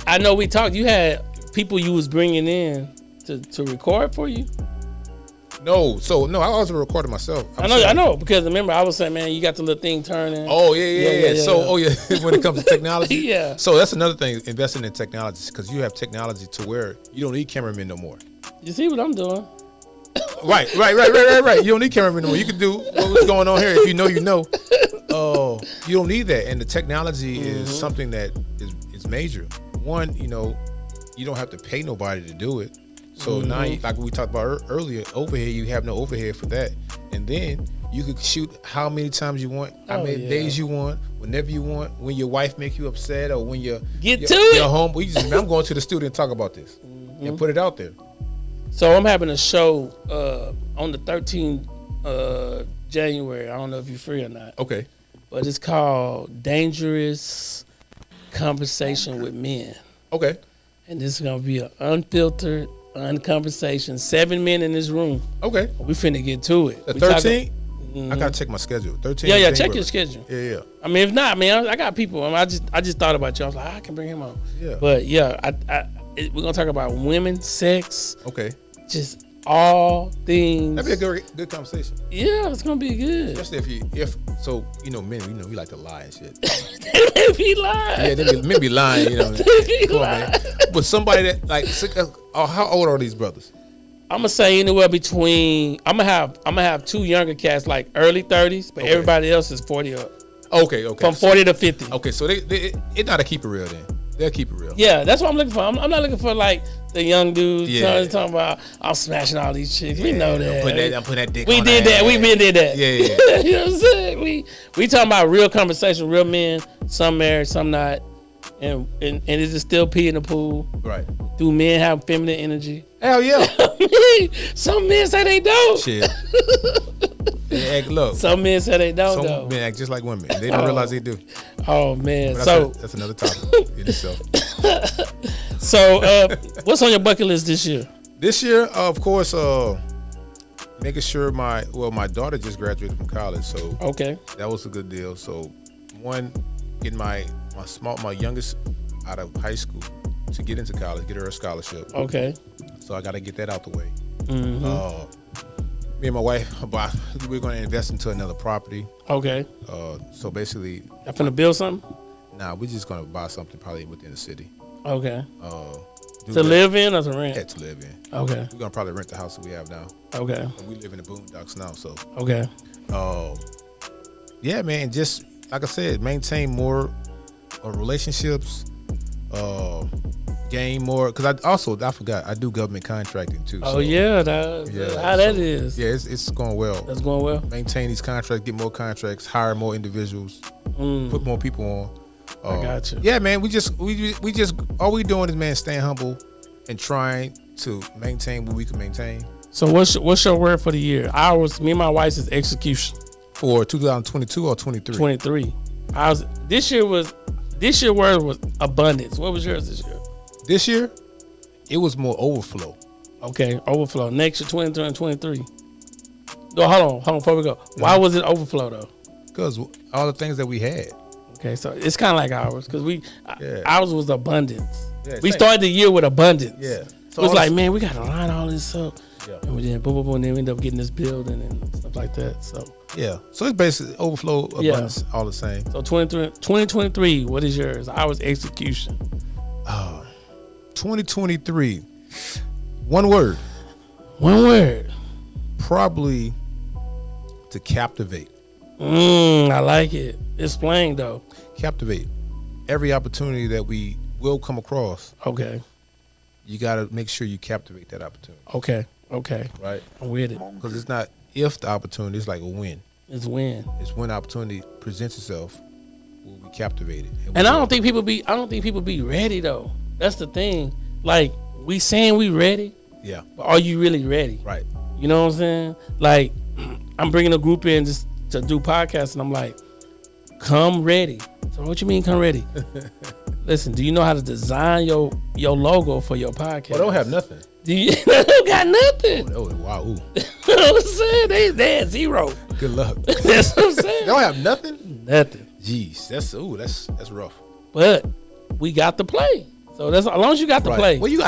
I know we talked. You had people you was bringing in to record for you. No, I was recording myself. I know because remember I was saying, man, you got the little thing turning. Oh yeah. So when it comes to technology, yeah. So that's another thing, investing in technology, because you have technology to where you don't need cameramen no more. You see what I'm doing? Right. You don't need cameramen no more. You can do what's going on here if you know. Oh, you don't need that, and the technology is something that is major. One, you don't have to pay nobody to do it. So now, like we talked about earlier, overhead, you have no overhead for that. And then you could shoot how many times you want, how many days you want, whenever you want, when your wife makes you upset or when you're home. I'm going to the studio and talk about this and put it out there. So I'm having a show on the 13th January. I don't know if you're free or not. Okay. But it's called Dangerous Conversation with Men. Okay. And this is going to be an unfiltered conversation. 7 men in this room. Okay. We finna get to it. The 13th? I gotta check my schedule. 13th. Yeah. Check your schedule. Yeah. I mean, if not, man, I got people. I just thought about you. I was like, I can bring him on. Yeah. But yeah, we're gonna talk about women, sex. Okay. Just all things. That'd be a good conversation. Yeah, it's gonna be good. Especially men, we like to lie and shit. They be lying. Yeah, men be lying. Come on, man. But somebody that like, how old are these brothers? I'm gonna say anywhere between. I'm gonna have 2 younger cats, like early 30s, but everybody else is 40 up. Okay. From 40 to 50. Okay, so it's not a keep it real then. They'll keep it real. Yeah, that's what I'm looking for. I'm not looking for like the young dudes talking about I'm smashing all these chicks. We know that. I'm putting that dick. We did that. We been did that. Yeah. You know what I'm saying? We talking about real conversation, real men. Some married, some not. And is it still pee in the pool? Right. Do men have feminine energy? Hell yeah. Some men say they don't. Shit. They act, look. Some men say they don't. Some men act just like women. They don't realize they do. Oh man. That's another topic in itself. So, what's on your bucket list this year? This year, of course, making sure my daughter just graduated from college, so okay, that was a good deal. So, one, getting my youngest out of high school to get into college, get her a scholarship. Okay. So I got to get that out the way. Mm-hmm. Me and my wife, we're going to invest into another property. Okay. So basically, y'all finna build something? Nah, we're just going to buy something probably within the city. Okay. To live in or to rent? Yeah, to live in. Okay. We're going to probably rent the house that we have now. Okay. And we live in the boondocks now, so. Okay. Yeah, man, just like I said, maintain more relationships, gain more, because I forgot, I do government contracting too. Oh, so, yeah, that is. Yeah, it's going well. That's going well. Maintain these contracts, get more contracts, hire more individuals, put more people on. I got you. Yeah, man, we just all we doing is, man, staying humble and trying to maintain what we can maintain. So what's your word for the year? Me and my wife's is execution. For 2022 or 23? 23. This year word was abundance. What was yours this year? This year, it was more overflow. Okay, overflow. Next year, 22 and 23. No, hold on, before we go. Why was it overflow though? Because all the things that we had. Okay, so it's kind of like ours, because ours was abundance. Yeah, we started the year with abundance. Yeah. So it was like, man, we got to line all this up. Yeah. And we then boom, and then we end up getting this building and stuff like that. So yeah. So it's basically overflow, abundance, all the same. So 2023, what is yours? Ours execution. 2023. One word. One word. Probably to captivate. I like it. Explain though. Captivate. Every opportunity that we will come across. Okay. You got to make sure you captivate that opportunity. Okay. Right? I'm with it. Because it's not if the opportunity, it's like a win. It's when. It's when opportunity presents itself, we'll be captivated. And I don't think people be ready though. That's the thing. Like, we saying we ready. Yeah. But are you really ready? Right. You know what I'm saying? Like, I'm bringing a group in just to do podcasts, and I'm like, come ready. So what you mean come ready? Listen, do you know how to design your logo for your podcast? Well, I don't have nothing. You don't got nothing. Oh, wow. Ooh. You know what I'm saying? They had zero. Good luck. That's what I'm saying. They don't have nothing? Nothing. Jeez, that's rough. But we got to play. So that's as long as you got to play. Well, you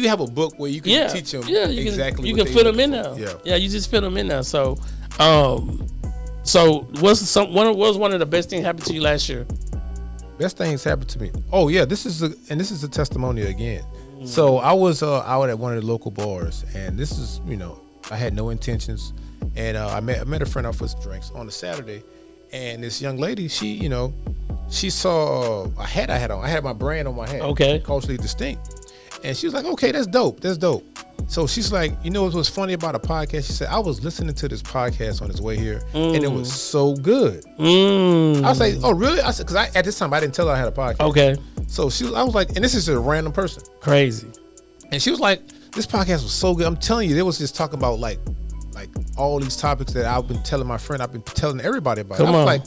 have a book where you can teach them exactly. You can fit them in there. Yeah, you just fit them in there. So, what's one of the best things happened to you last year? Best things happened to me. Oh yeah, this is a testimonial again. So I was out at one of the local bars, and this is, I had no intentions, and I met a friend out for some drinks on a Saturday, and this young lady, she saw a hat I had on. I had my brand on my hat. Okay. Culturally distinct. And she was like, okay, that's dope. So she's like, what was funny about a podcast? She said, I was listening to this podcast on its way here, and it was so good. I was like, oh, really? I said, because at this time, I didn't tell her I had a podcast. Okay. So I was like, and this is a random person. Crazy. And she was like, this podcast was so good. I'm telling you, they was just talking about like all these topics that I've been telling my friend, I've been telling everybody about. I was like,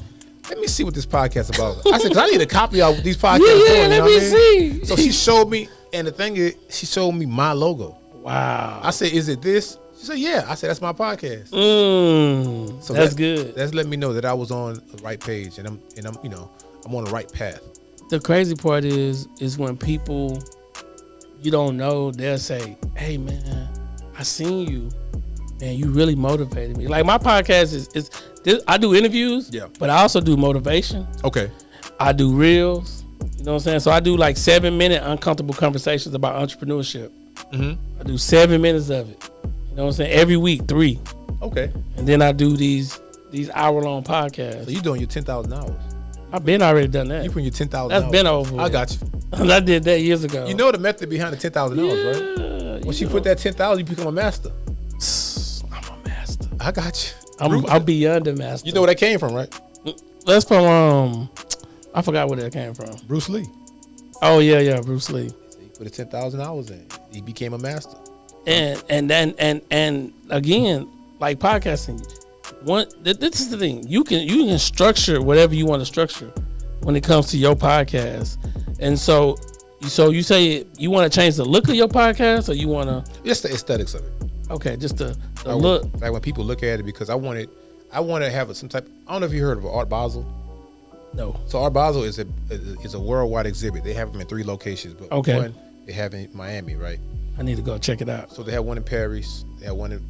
let me see what this podcast is about. I said, because I need a copy of these podcasts. Yeah, let me see. So she showed me, and the thing is, she showed me my logo. Wow. I said, is it this? She said, yeah. I said, that's my podcast. So that's good. That's letting me know that I was on the right page, and I'm on the right path. The crazy part is when people you don't know, they'll say, hey man, I seen you, man, you really motivated me. Like, my podcast is I do interviews, but I also do motivation. Okay. I do reels, you know what I'm saying? So I do like 7-minute uncomfortable conversations about entrepreneurship. I do 7 minutes of it. You know what I'm saying? Every week, 3. Okay. And then I do these hour-long podcasts. So you doing your 10,000 hours? I've been already done that. You putting your 10,000 hours? That's been over. I got you. I did that years ago. You know the method behind the 10,000 hours, right? Once you put that 10,000, you become a master. I'm a master. I got you. I'm beyond a master. You know where that came from, right? That's from I forgot where that came from. Bruce Lee. Oh yeah, Bruce Lee. He put 10,000 hours in. He became a master. And again, like podcasting, this is the thing. You can structure whatever you want to structure when it comes to your podcast. And so you say you want to change the look of your podcast, or you want to just the aesthetics of it. Okay, just the look. Like when people look at it, because I want to have some type. I don't know if you heard of Art Basel. No. So Art Basel is a worldwide exhibit. They have them in 3 locations, but one they have in Miami, right? I need to go check it out. So they have one in Paris, they have one in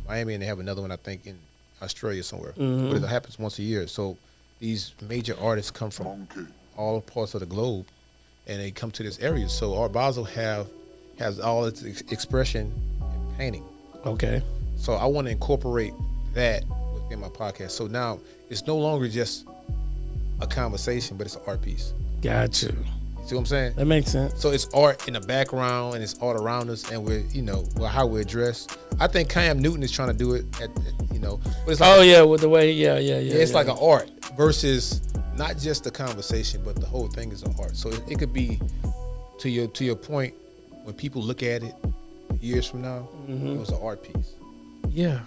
Miami, and they have another one I think in Australia somewhere. Mm-hmm. But it happens once a year. So these major artists come from all parts of the globe, and they come to this area. So Art Basel has all its expression in painting. Okay. So I want to incorporate that within my podcast. So now it's no longer just a conversation, but it's an art piece. Gotcha. See what I'm saying? That makes sense. So it's art in the background, and it's art around us, and we're how we're dressed. I think Cam Newton is trying to do it but it's like, with the way, it's like an art versus not just the conversation, but the whole thing is an art. So it could be to your point, when people look at it years from now, it was an art piece. Yeah.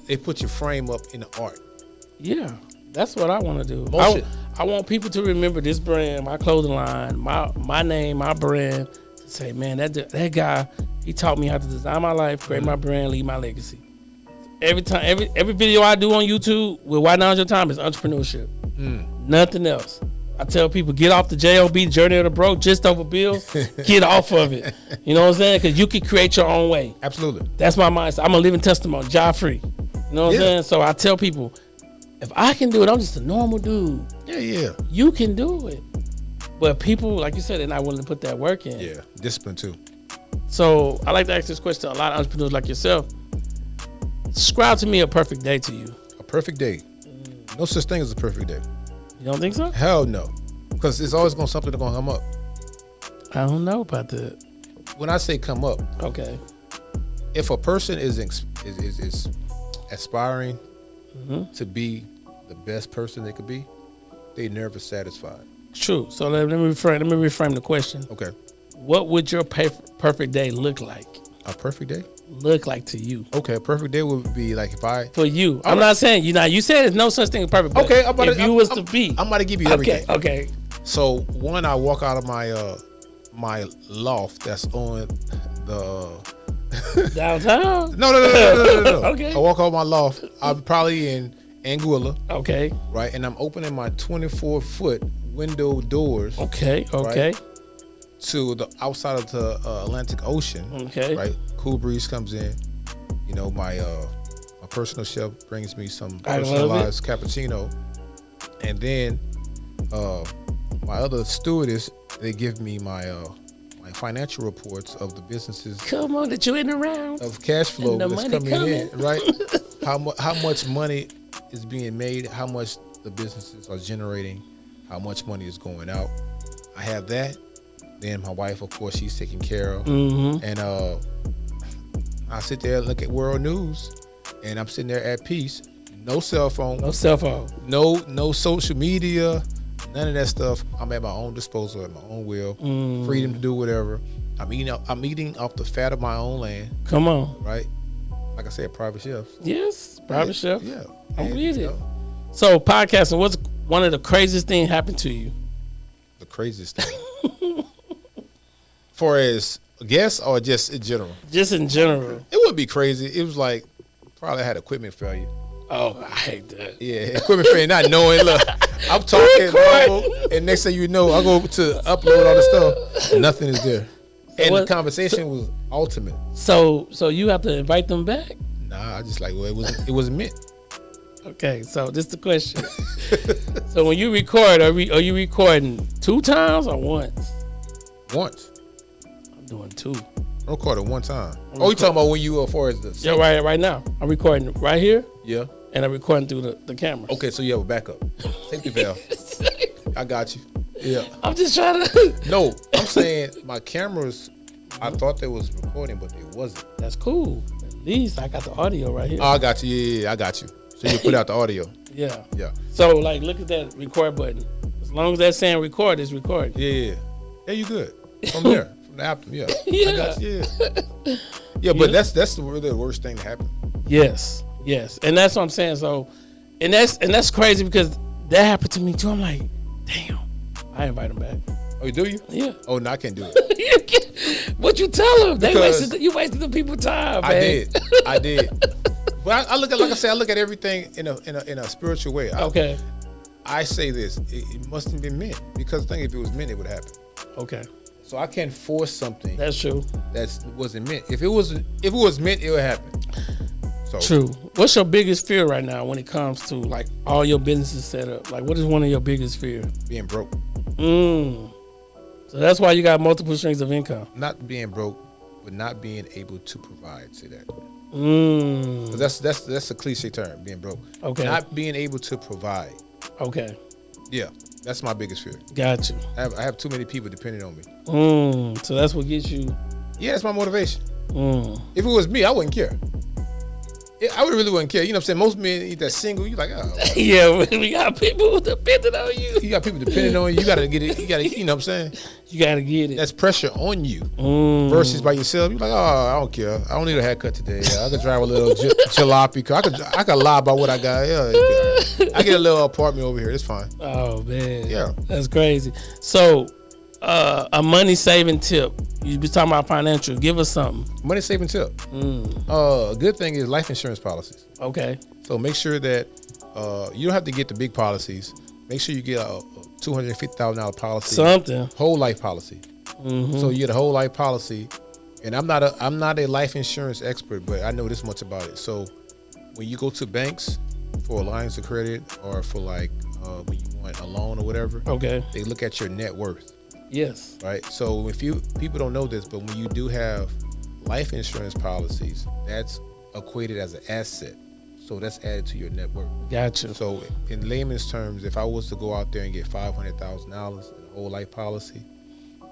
It put your frame up in the art. Yeah. That's what I want to do. I want people to remember this brand, my clothing line, my name, my brand. To say, man, that guy, he taught me how to design my life, create my brand, leave my legacy. Every time, every video I do on YouTube with Why Now Is Your Time is entrepreneurship. Nothing else. I tell people, get off the JOB, Journey of the Broke, just over bills. Get off of it. You know what I'm saying? Because you can create your own way. Absolutely. That's my mindset. I'm a living testimony, job free. You know what I'm saying? So I tell people, if I can do it, I'm just a normal dude. Yeah. You can do it. But people, like you said, they're not willing to put that work in. Yeah, discipline too. So I like to ask this question to a lot of entrepreneurs like yourself. Describe to me a perfect day to you. A perfect day? No such thing as a perfect day. You don't think so? Hell no. Because it's always something that's going to come up. I don't know about that. When I say come up, okay, if a person is aspiring to be the best person they could be, they never satisfied. True. So let me reframe the question. Okay. What would your perfect day look like? A perfect day? Look like to you? Okay, a perfect day would be like if I... For you. I'm not saying you. Now, you said there's no such thing as perfect. Okay. I'm about to give you everything. Okay. So, one, I walk out of my loft that's on the... Downtown? No. Okay. I walk out of my loft. I'm probably in Anguilla. Okay. Right? And I'm opening my 24-foot window doors. Okay. Right, to the outside of the Atlantic Ocean. Okay. Right? Cool breeze comes in. My personal chef brings me some personalized cappuccino. And then my other stewardess, they give me my financial reports of the businesses. Come on, that you're in around. Of cash flow that's coming in, right? How much money is being made, how much the businesses are generating, how much money is going out. I have that. Then my wife, of course, she's taken care of. And I sit there and look at world news, and I'm sitting there at peace. No cell phone. No social media. None of that stuff. I'm at my own disposal, at my own will. Freedom to do whatever. I'm eating off the fat of my own land. Come on. Right? Like I said, private chefs. Yes, private chef. Yeah. I'm with it. So, podcasting, what's one of the craziest things happened to you? The craziest thing? For as a guest or just in general? Just in general. It would be crazy. It was like, probably had equipment failure. Oh, I hate that. Yeah, equipment failure, not knowing. Look, I'm talking normal, and next thing you know, I go to upload all the stuff. Nothing is there. And the conversation was ultimate. So you have to invite them back? Nah, I just like, well, it wasn't meant. Okay, so this is the question. So when you record, are you recording 2 times or once? Once. I'm doing 2. I recorded 1 time. You talking about when you far as the... Yeah, right now. I'm recording right here. Yeah. And I'm recording through the camera. Okay, so you have a backup. Safety valve. I got you. Yeah. I'm just trying to... No, I'm saying my cameras, I thought they was recording, but they wasn't. That's cool. At least I got the audio right here. Oh, I got you. Yeah, I got you. So you put out the audio. Yeah. Yeah. So, like, look at that record button. As long as that's saying record, it's recording. Yeah. Yeah, you good. From there. From the app. Yeah. Yeah. I got you. Yeah. Yeah, but that's the really worst thing to happen. Yes. Yes, and that's what I'm saying. So, and that's crazy because that happened to me too. I'm like, damn, I invite them back. Oh, do you? Yeah. Oh, no, I can't do it. What you tell them? You wasted the people's time, man. I did. But I look at, like I said, I look at everything in a spiritual way. Okay. I say this, it must have been meant, because I think if it was meant, it would happen. Okay. So I can't force something. That's true. That wasn't meant. If it was meant, it would happen. So true. What's your biggest fear right now when it comes to like all your businesses set up? Like, what is one of your biggest fears? Being broke. So that's why you got multiple streams of income. Not being broke, but not being able to provide. Say that. That's a cliche term, being broke. Okay. Not being able to provide. Okay. Yeah, that's my biggest fear. Got you. I have too many people depending on me. So that's what gets you. Yeah, that's my motivation. If it was me, I wouldn't care. I really wouldn't care. You know what I'm saying? Most men that single, you like, oh. Yeah, we got people depending on you. You got people depending on you. You gotta get it. You gotta, you know what I'm saying? You gotta get it. That's pressure on you. Versus by yourself, you're like, oh, I don't care. I don't need a haircut today. I could drive a little jalopy car. I could lie about what I got. Yeah, I get a little apartment over here. It's fine. Oh man. Yeah. That's crazy. So, a money saving tip. You be talking about financial. Give us something. Money saving tip. A good thing is life insurance policies. Okay. So make sure that you don't have to get the big policies. Make sure you get a $250,000 policy. Something. Whole life policy. So you get a whole life policy. And I'm not a life insurance expert, but I know this much about it. So when you go to banks for lines of credit or for like when you want a loan or whatever, okay, they look at your net worth. Yes. Right. So people don't know this, but when you do have life insurance policies, that's equated as an asset. So that's added to your net worth. Gotcha. So in layman's terms, if I was to go out there and get $500,000 in a whole life policy,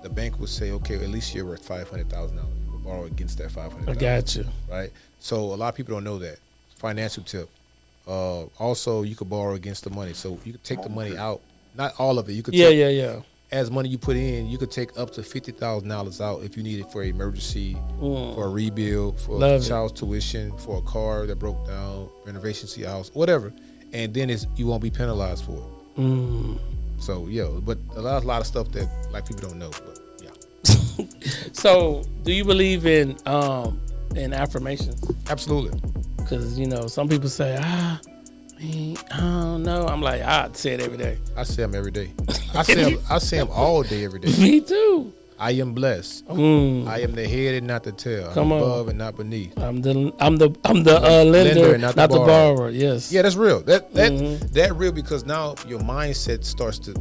the bank would say, okay, at least you're worth $500,000. You can borrow against that $500,000. I gotcha. Right. So a lot of people don't know that. Financial tip. Also, you could borrow against the money. So you could take the money out. Not all of it. You could take, as money you put in, you could take up to $50,000 out if you need it for an emergency, for a rebuild, for a child's tuition, for a car that broke down, renovation to your house, whatever. And then you won't be penalized for it. So yeah, but a lot of stuff that like people don't know. But yeah. So, do you believe in affirmations? Absolutely. Because some people say, I don't know. I'm like, I say it every day. I say them every day. I say them all day, every day. Me too. I am blessed. I am the head and not the tail. I'm above and not beneath. I'm the lender, not the borrower. Yes. Yeah, that's real. That real, because now your mindset starts to.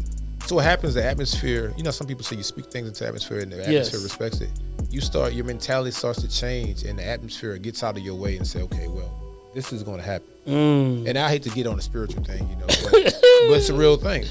So what happens? The atmosphere. Some people say you speak things into the atmosphere, and the atmosphere respects it. Your mentality starts to change, and the atmosphere gets out of your way and say, okay, well, this is going to happen. And I hate to get on the spiritual thing, but it's a real thing,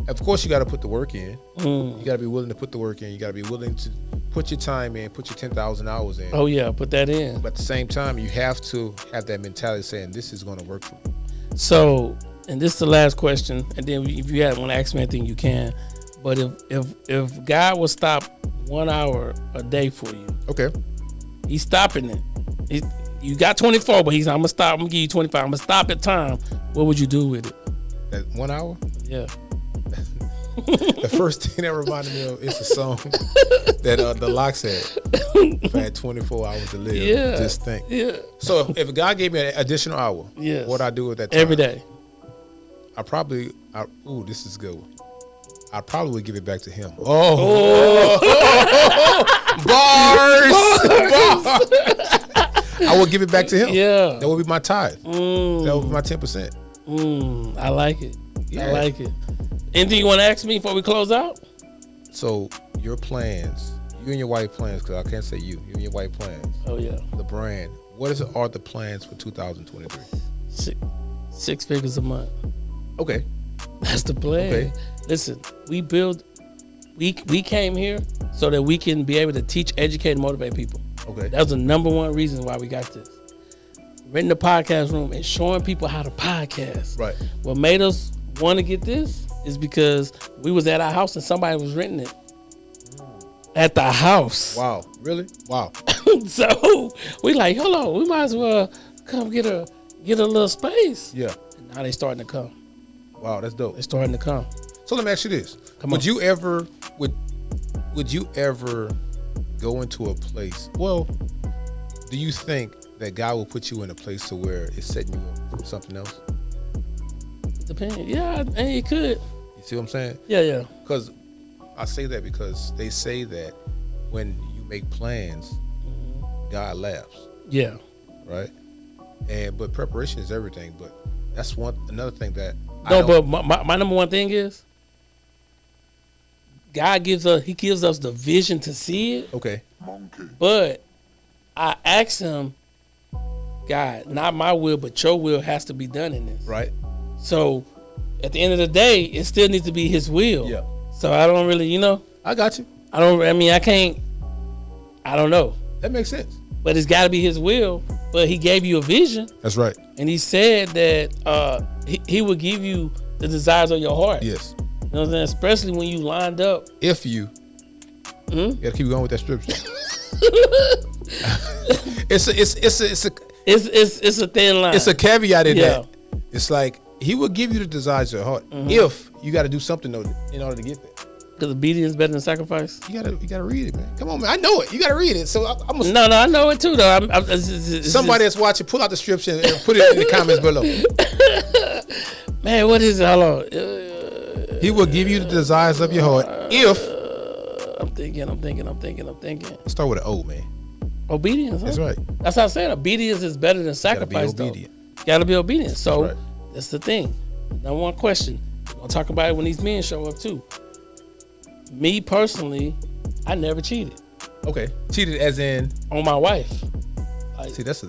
Of course, you got to put the work in. You got to be willing to put the work in. You got to be willing to put your time in, put your 10,000 hours in. Oh, yeah, put that in. But at the same time, you have to have that mentality saying, this is going to work for me. So, and this is the last question, and then if you want to ask me anything, you can. But if God will stop 1 hour a day for you, okay, He's stopping it. You got 24, but I'm gonna stop. I'm gonna give you 25. I'm gonna stop at time. What would you do with it? That 1 hour? Yeah. The first thing that reminded me of is a song that the Locks had. If I had 24 hours to live, just think. Yeah. So if God gave me an additional hour, what'd I do with that time? Every day. This is a good one. I probably would give it back to Him. Bars. I will give it back to Him. Yeah. That would be my tithe. That would be my 10%. I like it. Yeah. I like it. Anything you want to ask me before we close out? So your plans, you and your wife plans, because I can't say you and your wife plans. Oh, yeah. The brand. What are the plans for 2023? Six figures a month. Okay. That's the plan. Okay. Listen, we came here so that we can be able to teach, educate, and motivate people. Okay. That was the number one reason why we got this. Renting the podcast room and showing people how to podcast. Right. What made us want to get this is because we was at our house and somebody was renting it. At the house. Wow. Really? Wow. So we like, hold on, we might as well come get a little space. Yeah. And now they starting to come. Wow, that's dope. They're starting to come. So let me ask you this: would you ever go into a place? Well, do you think that God will put you in a place to where it's setting you up for something else? Depends. Yeah, and he could. You see what I'm saying? Yeah. Because I say that because they say that when you make plans, God laughs. Yeah. Right. But preparation is everything. But that's another thing that. But my number one thing is God gives us the vision to see it. Okay. But I asked him, God, not my will, but your will has to be done in this. Right. So at the end of the day, it still needs to be his will. Yeah. So I don't really, I got you. I don't know. That makes sense. But it's got to be his will. But he gave you a vision. That's right. And he said that he would give you the desires of your heart. Yes. You know what I'm saying? Especially when you lined up. If you gotta keep going with that scripture. It's a thin line. It's a caveat in that. It's like he will give you the desires of your heart if you got to do something though in order to get there. Because obedience is better than sacrifice. You gotta read it, man. Come on, man. I know it. You gotta read it. So No, I know it too, though. Somebody that's watching, pull out the scripture and put it in the comments below. Man, what is it? Hold on. He will give you the desires of your heart if. I'm thinking. Start with an O, man. Obedience. Huh? That's right. That's what I said. Obedience is better than sacrifice. Gotta be obedient. Gotta be obedient. So that's right. That's the thing. Now, one question. I'll talk about it when these men show up too. Me personally, I never cheated. Okay. Cheated as in on my wife. Like, see, that's a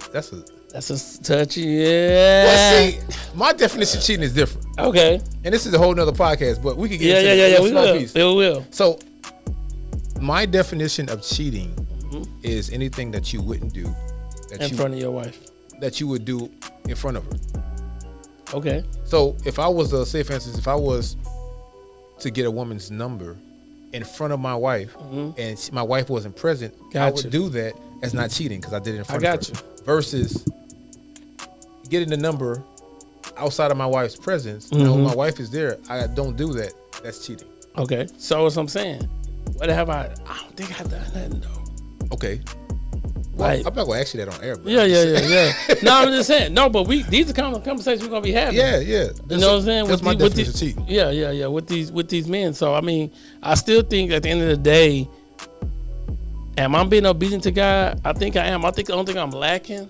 touchy. Yeah. Well, see, my definition of cheating is different. Okay. And this is a whole nother podcast, but we could get into a small piece. We will. So, my definition of cheating is anything that you wouldn't do in front of your wife. That you would do in front of her. Okay. So, if I was say, for instance, if I was to get a woman's number in front of my wife and my wife wasn't present, I would do that as not cheating because I did it in front of her. Versus getting the number outside of my wife's presence. You know, when my wife is there, I don't do that. That's cheating. Okay. So that's what I'm saying. What have I don't think I've done that though. Okay. Well, I'm not gonna ask you that on air. Bro. Yeah. No, I'm just saying. No, but these are kind of conversations we're gonna be having. Yeah. You know what I'm saying? That's my definition of cheating. Yeah. With these men. So I mean, I still think at the end of the day, am I being obedient to God? I think I am. I think the only thing I'm lacking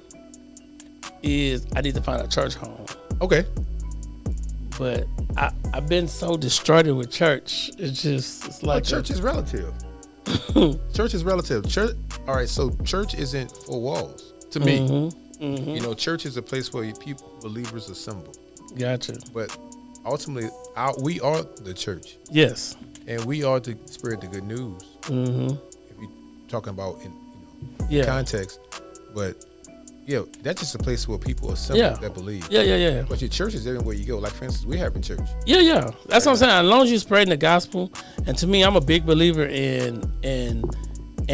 is I need to find a church home. Okay. But I've been so distracted with church. It's like church is relative. Church is relative. Church. All right. So church isn't four walls to me. You know, church is a place where believers assemble. Gotcha. But ultimately, we are the church. Yes. And we are to spread the good news. If you're talking about in context, but that's just a place where people assemble that believe. Yeah. But your church is everywhere you go. Like for instance, we have in church. Yeah. That's what I'm saying. As long as you're spreading the gospel, and to me, I'm a big believer in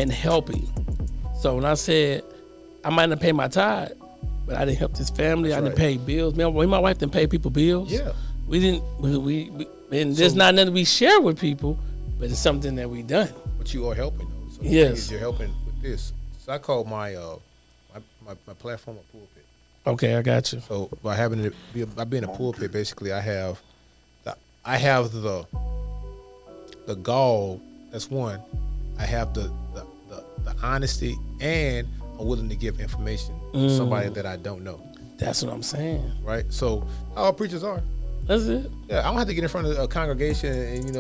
helping. So when I said I might not pay my tithe, but I didn't help this family. I didn't pay bills. Man, my wife didn't pay people bills. Yeah. We didn't. And there's not nothing we share with people, but it's something that we done. But you are helping though. So yes. You're helping with this. So I call my platform a pulpit. Okay, I got you. So by being a pulpit, basically I have the gall. That's one. I have the honesty, and I'm willing to give information to somebody that I don't know. That's what I'm saying. Right. So all preachers are. That's it. Yeah, I don't have to get in front of a congregation and and hey,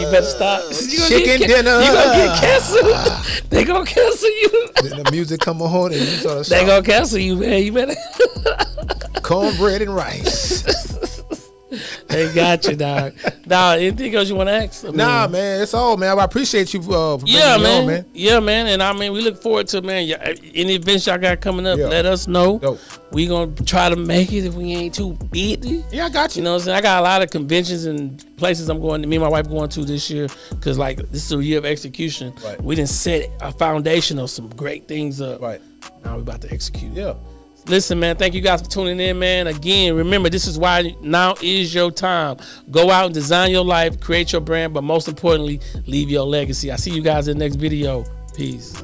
you better stop. Chicken dinner. You gonna get canceled. They gonna cancel you. Then the music come on and you sort of they gonna cancel you, man. You better cornbread and rice. They got you, dog. Dog, anything else you want to ask? Nah, man, it's all, man. I appreciate you for bringing me on, man. Yeah, man. And I mean, we look forward to, man, any events y'all got coming up, let us know. Dope. We gonna try to make it if we ain't too busy. Yeah, I got you. You know what I'm saying? I got a lot of conventions and places I'm going to, me and my wife going to this year, because like this is a year of execution. Right. We didn't set a foundation of some great things up. Right. Now we're about to execute. Yeah. Listen, man, thank you guys for tuning in, man. Again, remember, this is why now is your time. Go out and design your life, create your brand, but most importantly, leave your legacy. I see you guys in the next video. Peace.